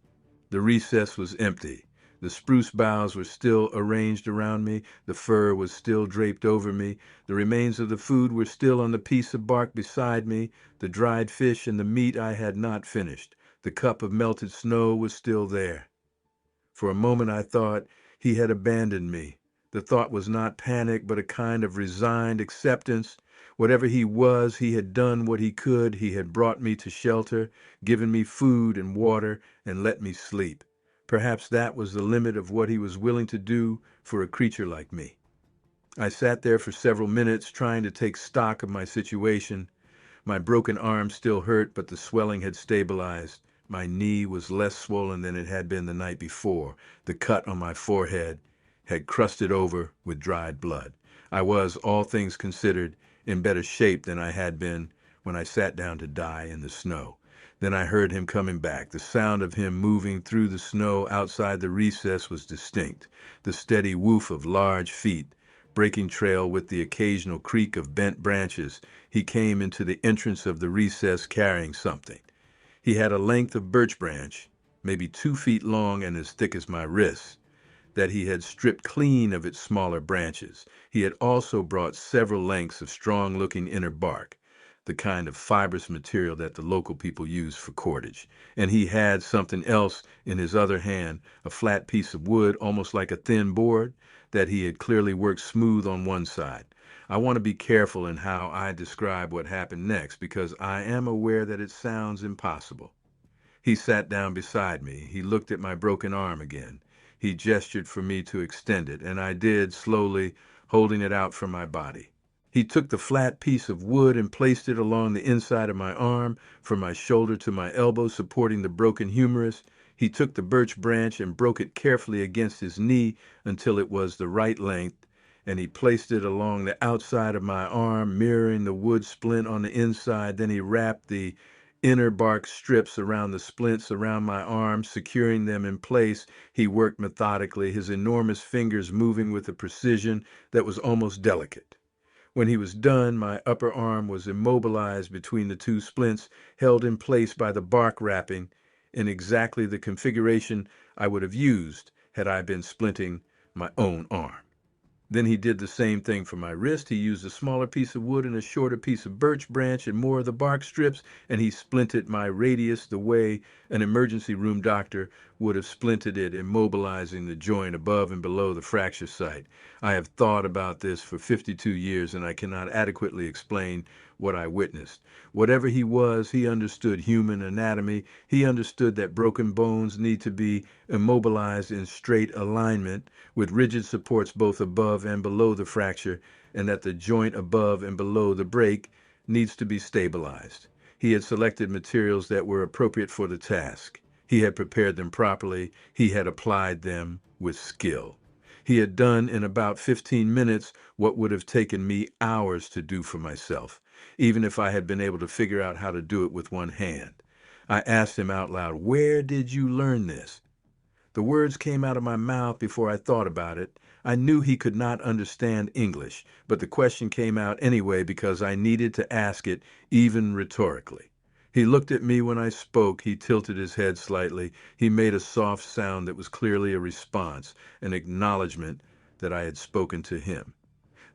The recess was empty. The spruce boughs were still arranged around me. The fur was still draped over me. The remains of the food were still on the piece of bark beside me. The dried fish and the meat I had not finished. The cup of melted snow was still there. For a moment I thought he had abandoned me. The thought was not panic, but a kind of resigned acceptance. Whatever he was, he had done what he could. He had brought me to shelter, given me food and water, and let me sleep. Perhaps that was the limit of what he was willing to do for a creature like me. I sat there for several minutes, trying to take stock of my situation. My broken arm still hurt, but the swelling had stabilized. My knee was less swollen than it had been the night before. The cut on my forehead had crusted over with dried blood. I was, all things considered, in better shape than I had been when I sat down to die in the snow. Then I heard him coming back. The sound of him moving through the snow outside the recess was distinct. The steady woof of large feet. breaking trail with the occasional creak of bent branches, he came into the entrance of the recess carrying something. He had a length of birch branch, maybe 2 feet long and as thick as my wrist, that he had stripped clean of its smaller branches. He had also brought several lengths of strong-looking inner bark, the kind of fibrous material that the local people use for cordage. And he had something else in his other hand, a flat piece of wood, almost like a thin board, that he had clearly worked smooth on one side. I want to be careful in how I describe what happened next, because I am aware that it sounds impossible. He sat down beside me. He looked at my broken arm again. He gestured for me to extend it, and I did, slowly, holding it out from my body. He took the flat piece of wood and placed it along the inside of my arm, from my shoulder to my elbow, supporting the broken humerus. He took the birch branch and broke it carefully against his knee until it was the right length, and he placed it along the outside of my arm, mirroring the wood splint on the inside. Then he wrapped the inner bark strips around the splints around my arm, securing them in place. He worked methodically, his enormous fingers moving with a precision that was almost delicate. When he was done, my upper arm was immobilized between the two splints, held in place by the bark wrapping, in exactly the configuration I would have used had I been splinting my own arm. Then he did the same thing for my wrist. He used a smaller piece of wood and a shorter piece of birch branch and more of the bark strips, and he splinted my radius the way an emergency room doctor would have splinted it, immobilizing the joint above and below the fracture site. I have thought about this for 52 years, and I cannot adequately explain what I witnessed. Whatever he was, he understood human anatomy. He understood that broken bones need to be immobilized in straight alignment with rigid supports both above and below the fracture, and that the joint above and below the break needs to be stabilized. He had selected materials that were appropriate for the task. He had prepared them properly. He had applied them with skill. He had done in about 15 minutes what would have taken me hours to do for myself, even if I had been able to figure out how to do it with one hand. I asked him out loud, "Where did you learn this?" The words came out of my mouth before I thought about it. I knew he could not understand English, but the question came out anyway because I needed to ask it, even rhetorically. He looked at me when I spoke. He tilted his head slightly. He made a soft sound that was clearly a response, an acknowledgement that I had spoken to him.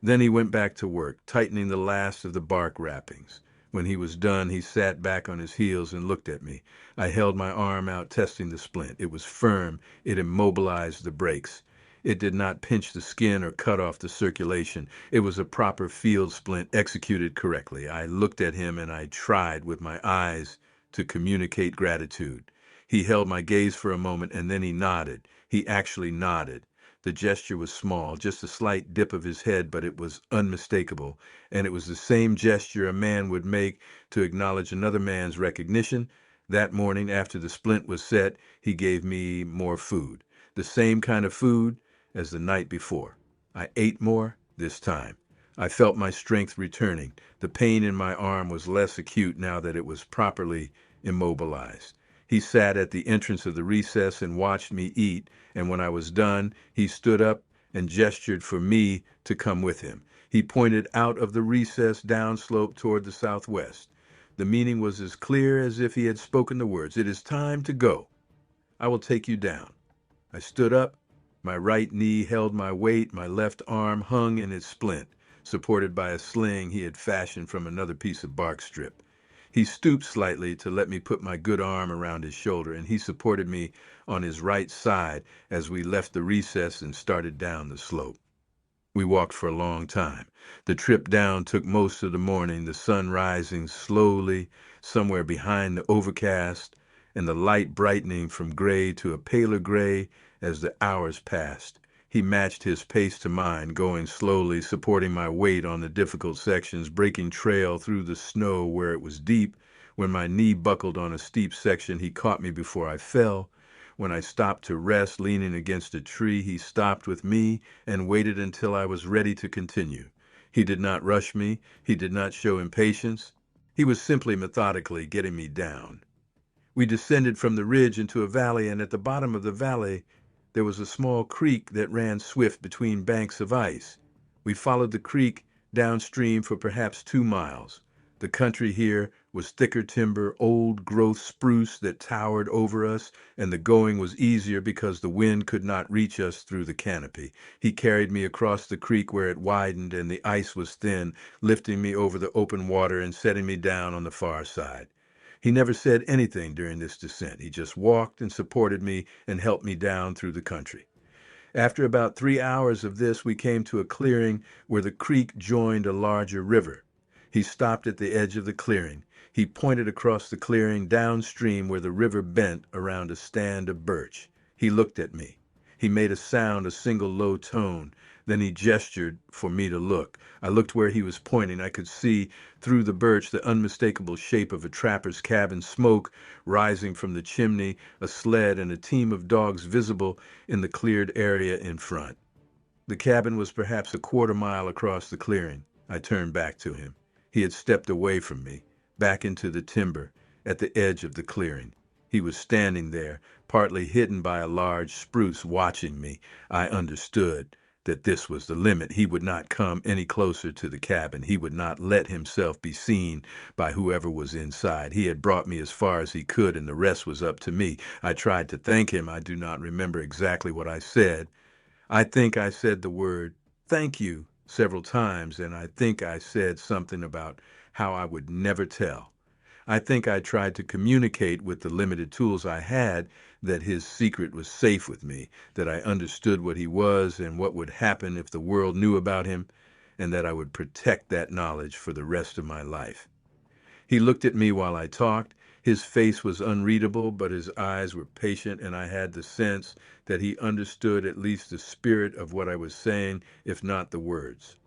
Then he went back to work, tightening the last of the bark wrappings. When he was done, he sat back on his heels and looked at me. I held my arm out, testing the splint. It was firm. It immobilized the breaks. It did not pinch the skin or cut off the circulation. It was a proper field splint executed correctly. I looked at him and I tried with my eyes to communicate gratitude. He held my gaze for a moment and then he nodded. He actually nodded. The gesture was small, just a slight dip of his head, but it was unmistakable, and it was the same gesture a man would make to acknowledge another man's recognition. That morning, after the splint was set, he gave me more food, the same kind of food as the night before. I ate more this time. I felt my strength returning. The pain in my arm was less acute now that it was properly immobilized. He sat at the entrance of the recess and watched me eat, and when I was done, he stood up and gestured for me to come with him. He pointed out of the recess downslope toward the southwest. The meaning was as clear as if he had spoken the words, "It is time to go. I will take you down." I stood up. My right knee held my weight. My left arm hung in its splint, supported by a sling he had fashioned from another piece of bark strip. He stooped slightly to let me put my good arm around his shoulder, and he supported me on his right side as we left the recess and started down the slope. We walked for a long time. The trip down took most of the morning, the sun rising slowly somewhere behind the overcast, and the light brightening from gray to a paler gray as the hours passed. He matched his pace to mine, going slowly, supporting my weight on the difficult sections, breaking trail through the snow where it was deep. When my knee buckled on a steep section, he caught me before I fell. When I stopped to rest, leaning against a tree, he stopped with me and waited until I was ready to continue. He did not rush me. He did not show impatience. He was simply methodically getting me down. We descended from the ridge into a valley, and at the bottom of the valley there was a small creek that ran swift between banks of ice. We followed the creek downstream for perhaps 2 miles. The country here was thicker timber, old growth spruce that towered over us, and the going was easier because the wind could not reach us through the canopy. He carried me across the creek where it widened and the ice was thin, lifting me over the open water and setting me down on the far side. He never said anything during this descent. He just walked and supported me and helped me down through the country. After about 3 hours of this, we came to a clearing where the creek joined a larger river. He stopped at the edge of the clearing. He pointed across the clearing downstream where the river bent around a stand of birch. He looked at me. He made a sound, a single low tone. Then he gestured for me to look. I looked where he was pointing. I could see through the birch the unmistakable shape of a trapper's cabin, smoke rising from the chimney, a sled, and a team of dogs visible in the cleared area in front. The cabin was perhaps a quarter-mile across the clearing. I turned back to him. He had stepped away from me, back into the timber, at the edge of the clearing. He was standing there, partly hidden by a large spruce, watching me. I understood that this was the limit. He would not come any closer to the cabin. He would not let himself be seen by whoever was inside. He had brought me as far as he could, and the rest was up to me. I tried to thank him. I do not remember exactly what I said. I think I said the word thank you several times, and I think I said something about how I would never tell. I think I tried to communicate with the limited tools I had that his secret was safe with me, that I understood what he was and what would happen if the world knew about him, and that I would protect that knowledge for the rest of my life. He looked at me while I talked. His face was unreadable, but his eyes were patient, and I had the sense that he understood at least the spirit of what I was saying, if not the words.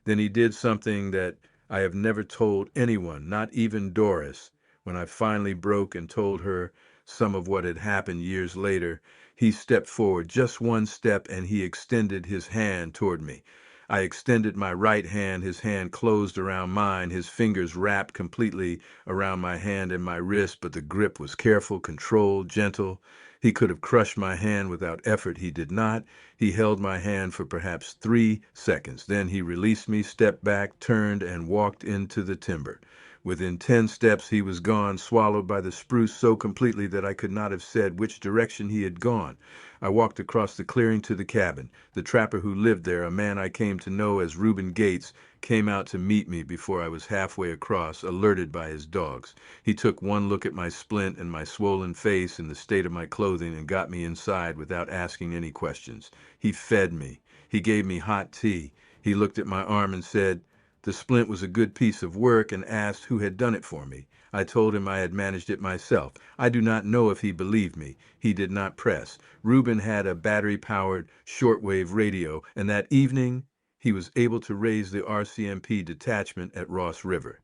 Then he did something that I have never told anyone, not even Doris. When I finally broke and told her some of what had happened years later, he stepped forward, just one step, and he extended his hand toward me. I extended my right hand. His hand closed around mine. His fingers wrapped completely around my hand and my wrist, but the grip was careful, controlled, gentle. He could have crushed my hand without effort. He did not. He held my hand for perhaps 3 seconds. Then he released me, stepped back, turned, and walked into the timber. Within 10 steps, he was gone, swallowed by the spruce so completely that I could not have said which direction he had gone. I walked across the clearing to the cabin. The trapper who lived there, a man I came to know as Reuben Gates, came out to meet me before I was halfway across, alerted by his dogs. He took one look at my splint and my swollen face and the state of my clothing and got me inside without asking any questions. He fed me. He gave me hot tea. He looked at my arm and said the splint was a good piece of work and asked who had done it for me. I told him I had managed it myself. I do not know if he believed me. He did not press. Reuben had a battery-powered shortwave radio, and that evening he was able to raise the RCMP detachment at Ross River.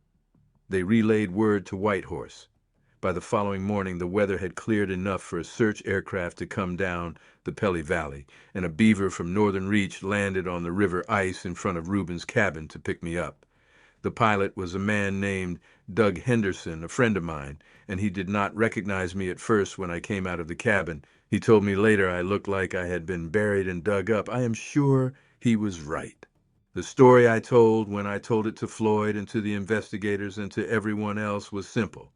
They relayed word to Whitehorse. By the following morning, the weather had cleared enough for a search aircraft to come down the Pelly Valley, and a beaver from Northern Reach landed on the river ice in front of Reuben's cabin to pick me up. The pilot was a man named Doug Henderson, a friend of mine, and he did not recognize me at first when I came out of the cabin. He told me later I looked like I had been buried and dug up. I am sure he was right. The story I told when I told it to Floyd and to the investigators and to everyone else was simple.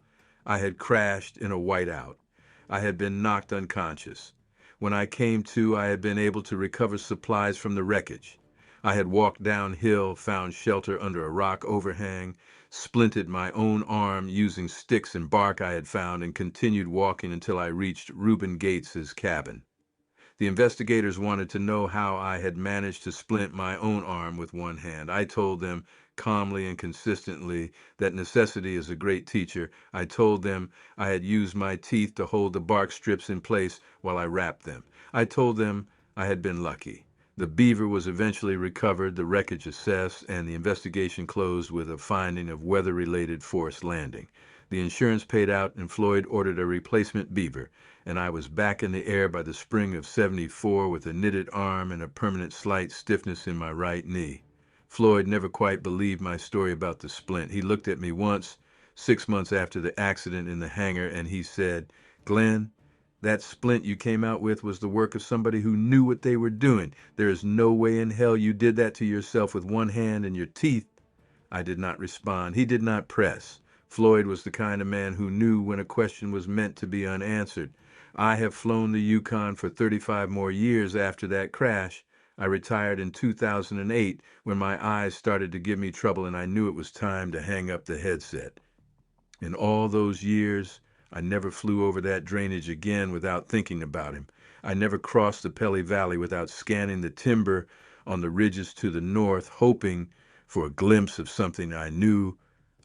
I had crashed in a whiteout. I had been knocked unconscious. When I came to, I had been able to recover supplies from the wreckage. I had walked downhill, found shelter under a rock overhang, splinted my own arm using sticks and bark I had found, and continued walking until I reached Reuben Gates's cabin. The investigators wanted to know how I had managed to splint my own arm with one hand. I told them calmly and consistently that necessity is a great teacher. I told them I had used my teeth to hold the bark strips in place while I wrapped them. I told them I had been lucky. The beaver was eventually recovered, the wreckage assessed, and the investigation closed with a finding of weather-related forced landing. The insurance paid out, and Floyd ordered a replacement beaver, and I was back in the air by the spring of '74 with a knitted arm and a permanent slight stiffness in my right knee. Floyd never quite believed my story about the splint. He looked at me once, 6 months after the accident in the hangar, and he said, "Glenn, That splint you came out with was the work of somebody who knew what they were doing. There is no way in hell you did that to yourself with one hand and your teeth. I did not respond. He did not press. Floyd was the kind of man who knew when a question was meant to be unanswered. I have flown the Yukon for 35 more years after that crash. I retired in 2008 when my eyes started to give me trouble and I knew it was time to hang up the headset. In all those years, I never flew over that drainage again without thinking about him. I never crossed the Pelly Valley without scanning the timber on the ridges to the north, hoping for a glimpse of something I knew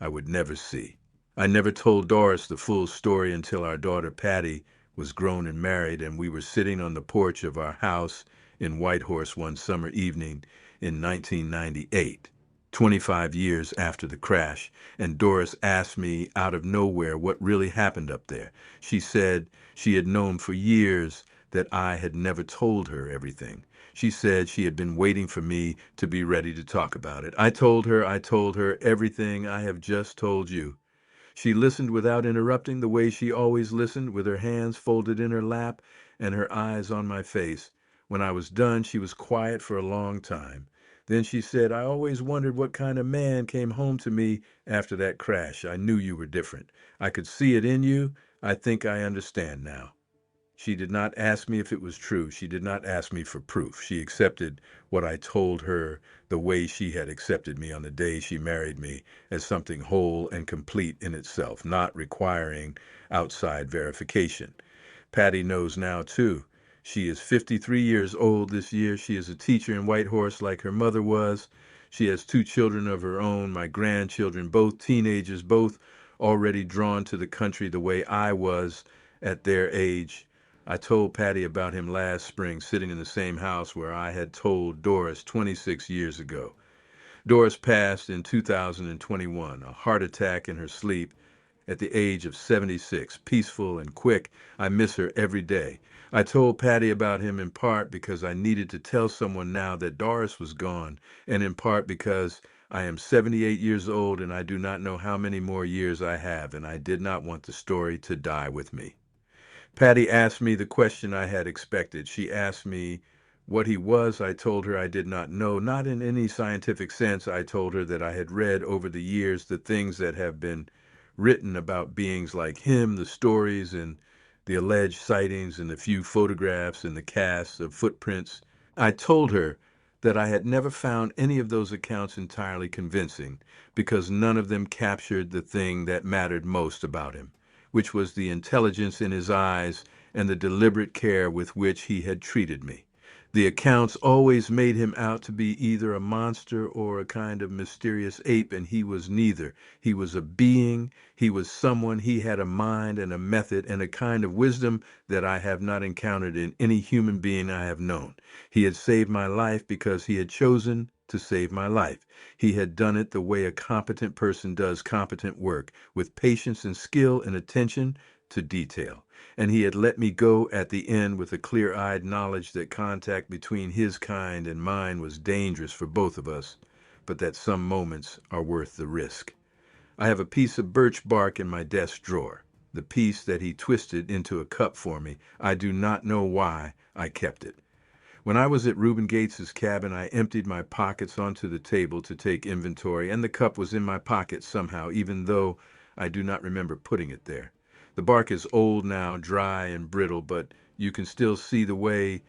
I would never see. I never told Doris the full story until our daughter Patty was grown and married, and we were sitting on the porch of our house in Whitehorse one summer evening in 1998. 25 years after the crash, and Doris asked me out of nowhere what really happened up there. She said she had known for years that I had never told her everything. She said she had been waiting for me to be ready to talk about it. I told her everything I have just told you. She listened without interrupting, the way she always listened, with her hands folded in her lap and her eyes on my face. When I was done, she was quiet for a long time. Then she said, I always wondered what kind of man came home to me after that crash. I knew you were different. I could see it in you. I think I understand now. She did not ask me if it was true. She did not ask me for proof. She accepted what I told her the way she had accepted me on the day she married me, as something whole and complete in itself, not requiring outside verification. Patty knows now, too. She is 53 years old this year. She is a teacher in Whitehorse like her mother was. She has 2 children of her own, my grandchildren, both teenagers, both already drawn to the country the way I was at their age. I told Patty about him last spring, sitting in the same house where I had told Doris 26 years ago. Doris passed in 2021, a heart attack in her sleep at the age of 76, peaceful and quick. I miss her every day. I told Patty about him in part because I needed to tell someone now that Doris was gone, and in part because I am 78 years old and I do not know how many more years I have, and I did not want the story to die with me. Patty asked me the question I had expected. She asked me what he was. I told her I did not know, not in any scientific sense. I told her that I had read over the years the things that have been written about beings like him, the stories and the alleged sightings and the few photographs and the casts of footprints. I told her that I had never found any of those accounts entirely convincing because none of them captured the thing that mattered most about him, which was the intelligence in his eyes and the deliberate care with which he had treated me. The accounts always made him out to be either a monster or a kind of mysterious ape, and he was neither. He was a being, he was someone, he had a mind and a method and a kind of wisdom that I have not encountered in any human being I have known. He had saved my life because he had chosen to save my life. He had done it the way a competent person does competent work, with patience and skill and attention to detail. And he had let me go at the end with a clear-eyed knowledge that contact between his kind and mine was dangerous for both of us, but that some moments are worth the risk. I have a piece of birch bark in my desk drawer, the piece that he twisted into a cup for me. I do not know why I kept it. When I was at Reuben Gates's cabin, I emptied my pockets onto the table to take inventory, and the cup was in my pocket somehow, even though I do not remember putting it there. The bark is old now, dry and brittle, but you can still see the way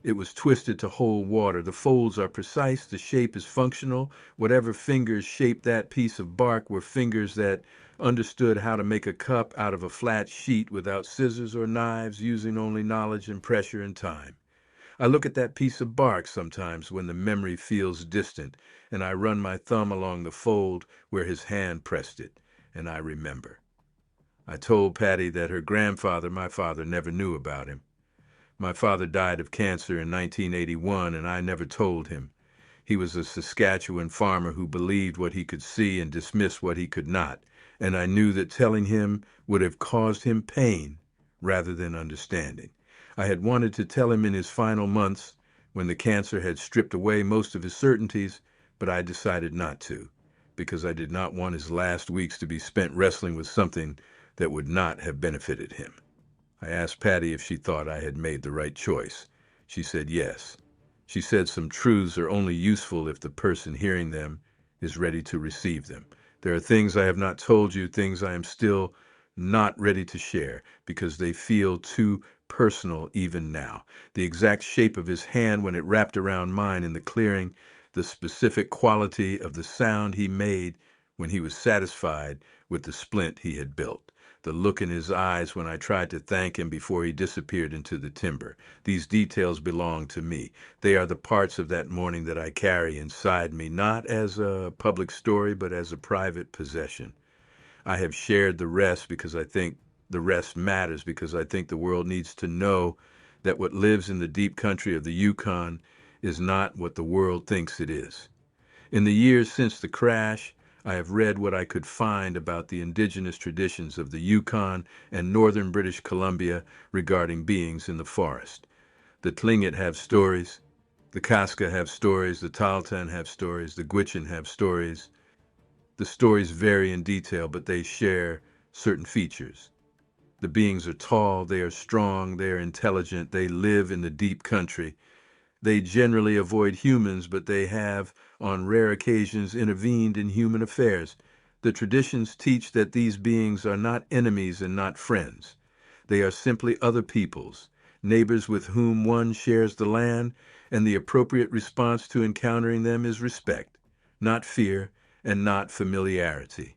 it was twisted to hold water. The folds are precise, the shape is functional. Whatever fingers shaped that piece of bark were fingers that understood how to make a cup out of a flat sheet without scissors or knives, using only knowledge and pressure and time. I look at that piece of bark sometimes when the memory feels distant, and I run my thumb along the fold where his hand pressed it, and I remember. I told Patty that her grandfather, my father, never knew about him. My father died of cancer in 1981, and I never told him. He was a Saskatchewan farmer who believed what he could see and dismissed what he could not, and I knew that telling him would have caused him pain rather than understanding. I had wanted to tell him in his final months, when the cancer had stripped away most of his certainties, but I decided not to, because I did not want his last weeks to be spent wrestling with something that would not have benefited him. I asked Patty if she thought I had made the right choice. She said yes. She said some truths are only useful if the person hearing them is ready to receive them. There are things I have not told you, things I am still not ready to share because they feel too personal even now. The exact shape of his hand when it wrapped around mine in the clearing, the specific quality of the sound he made when he was satisfied with the splint he had built, the look in his eyes when I tried to thank him before he disappeared into the timber. These details belong to me. They are the parts of that morning that I carry inside me, not as a public story, but as a private possession. I have shared the rest because I think the rest matters, because I think the world needs to know that what lives in the deep country of the Yukon is not what the world thinks it is. In the years since the crash, I have read what I could find about the indigenous traditions of the Yukon and northern British Columbia regarding beings in the forest. The Tlingit have stories, the Kaska have stories, the Tahltan have stories, the Gwich'in have stories. The stories vary in detail, but they share certain features. The beings are tall, they are strong, they are intelligent, they live in the deep country. They generally avoid humans, but they have, on rare occasions, intervened in human affairs. The traditions teach that these beings are not enemies and not friends. They are simply other peoples, neighbors with whom one shares the land, and the appropriate response to encountering them is respect, not fear, and not familiarity.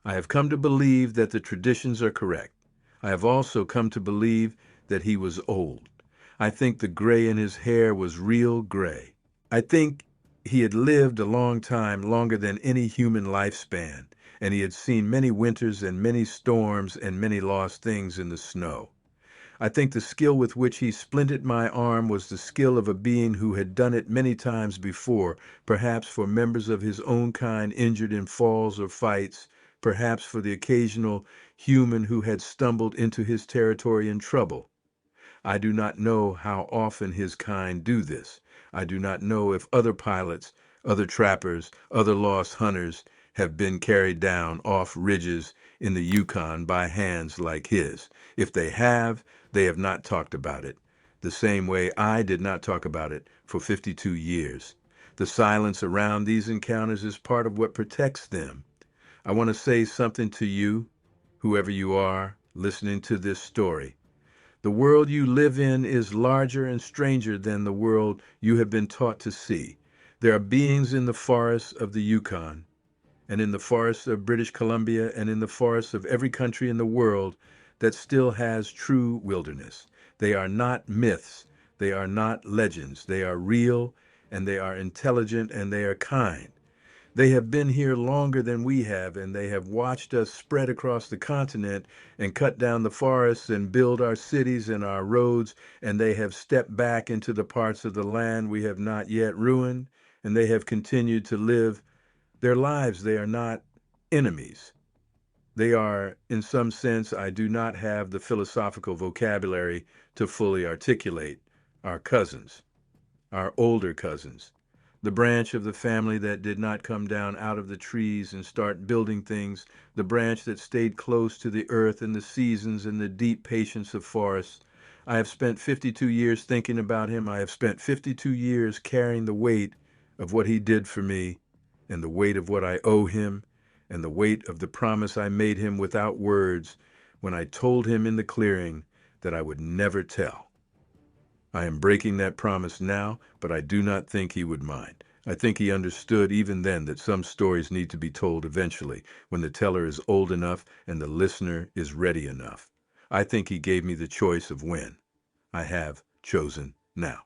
I have come to believe that the traditions are correct. I have also come to believe that he was old. I think the gray in his hair was real gray. I think he had lived a long time, longer than any human lifespan, and he had seen many winters and many storms and many lost things in the snow. I think the skill with which he splinted my arm was the skill of a being who had done it many times before, perhaps for members of his own kind injured in falls or fights, perhaps for the occasional human who had stumbled into his territory in trouble. I do not know how often his kind do this. I do not know if other pilots, other trappers, other lost hunters have been carried down off ridges in the Yukon by hands like his. If they have not talked about it, the same way I did not talk about it for 52 years. The silence around these encounters is part of what protects them. I want to say something to you, whoever you are, listening to this story. The world you live in is larger and stranger than the world you have been taught to see. There are beings in the forests of the Yukon, and in the forests of British Columbia, and in the forests of every country in the world that still has true wilderness. They are not myths. They are not legends. They are real, and they are intelligent, and they are kind. They have been here longer than we have, and they have watched us spread across the continent and cut down the forests and build our cities and our roads, and they have stepped back into the parts of the land we have not yet ruined, and they have continued to live their lives. They are not enemies. They are, in some sense, I do not have the philosophical vocabulary to fully articulate, our cousins, our older cousins, the branch of the family that did not come down out of the trees and start building things, the branch that stayed close to the earth and the seasons and the deep patience of forests. I have spent 52 years thinking about him. I have spent 52 years carrying the weight of what he did for me, and the weight of what I owe him, and the weight of the promise I made him without words when I told him in the clearing that I would never tell. I am breaking that promise now, but I do not think he would mind. I think he understood even then that some stories need to be told eventually, when the teller is old enough and the listener is ready enough. I think he gave me the choice of when. I have chosen now.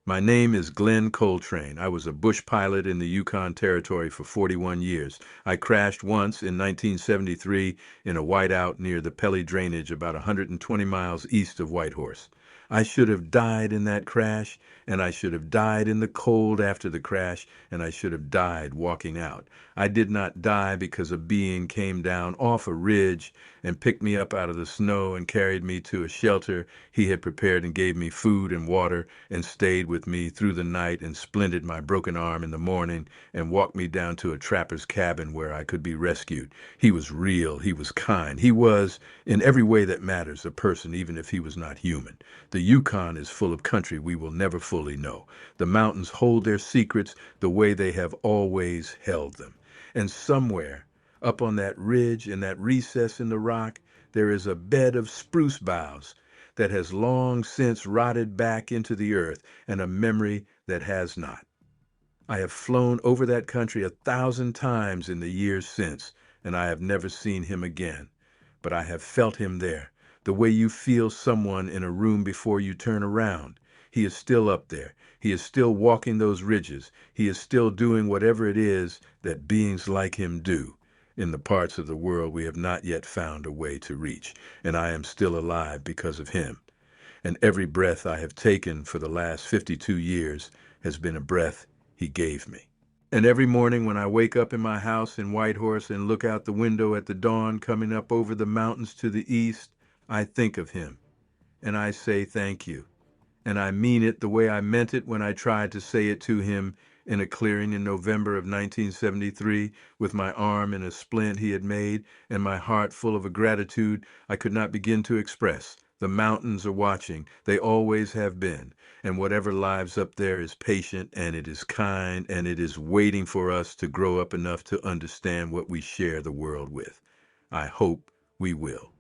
My name is Glenn Coltrane. I was a bush pilot in the Yukon Territory for 41 years. I crashed once in 1973 in a whiteout near the Pelly Drainage about 120 miles east of Whitehorse. I should have died in that crash, and I should have died in the cold after the crash, and I should have died walking out. I did not die because a being came down off a ridge and picked me up out of the snow and carried me to a shelter he had prepared and gave me food and water and stayed with with me through the night and splinted my broken arm in the morning and walked me down to a trapper's cabin where I could be rescued. He was real. He was kind. He was, in every way that matters, a person, even if he was not human. The Yukon is full of country we will never fully know. The mountains hold their secrets the way they have always held them. And somewhere, up on that ridge, in that recess in the rock, there is a bed of spruce boughs that has long since rotted back into the earth, and a memory that has not. I have flown over that country 1,000 times in the years since, and I have never seen him again. But I have felt him there, the way you feel someone in a room before you turn around. He is still up there. He is still walking those ridges. He is still doing whatever it is that beings like him do in the parts of the world we have not yet found a way to reach. And I am still alive because of him. And every breath I have taken for the last 52 years has been a breath he gave me. And every morning when I wake up in my house in Whitehorse and look out the window at the dawn coming up over the mountains to the east, I think of him. And I say thank you. And I mean it the way I meant it when I tried to say it to him in a clearing in November of 1973, with my arm in a splint he had made and my heart full of a gratitude I could not begin to express. The mountains are watching. They always have been. And whatever lives up there is patient, and it is kind, and it is waiting for us to grow up enough to understand what we share the world with. I hope we will.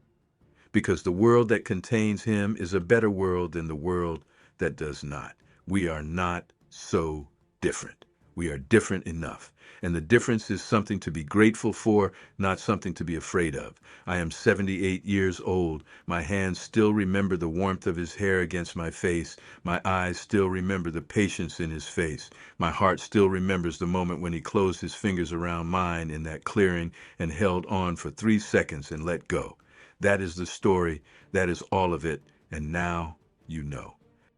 Because the world that contains him is a better world than the world that does not. We are not so different. We are different enough. And the difference is something to be grateful for, not something to be afraid of. I am 78 years old. My hands still remember the warmth of his hair against my face. My eyes still remember the patience in his face. My heart still remembers the moment when he closed his fingers around mine in that clearing and held on for 3 seconds and let go. That is the story. That is all of it. And now you know.